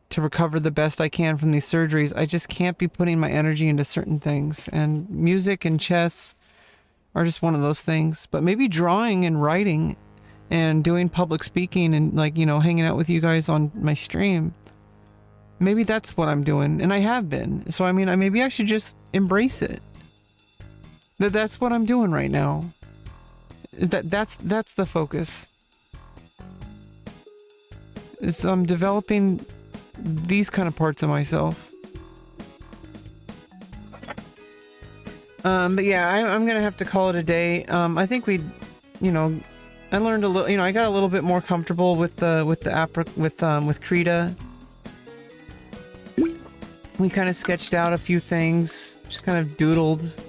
[SPEAKER 1] to recover the best I can from these surgeries, I just can't be putting my energy into certain things. And music and chess are just one of those things. But maybe drawing and writing and doing public speaking and, like, you know, hanging out with you guys on my stream, maybe that's what I'm doing. And I have been. So, I mean, maybe I should just embrace it. That's what I'm doing right now. That's the focus. So I'm developing these kind of parts of myself. But yeah, I'm gonna have to call it a day. I think we, you know, I learned a little, you know, I got a little bit more comfortable with Krita. We kind of sketched out a few things, just kind of doodled.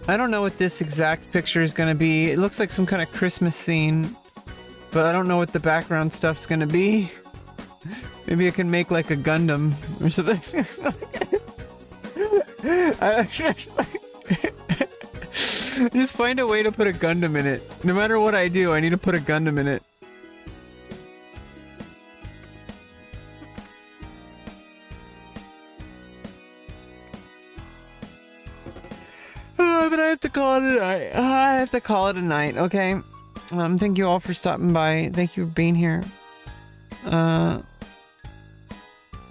[SPEAKER 1] I don't know what this exact picture is gonna be. It looks like some kind of Christmas scene, but I don't know what the background stuff's gonna be. Maybe I can make like a Gundam or something. Just find a way to put a Gundam in it. No matter what I do, I need to put a Gundam in it. But I have to call it a night. I have to call it a night, okay? Thank you all for stopping by. Thank you for being here.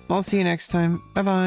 [SPEAKER 1] I'll see you next time. Bye-bye.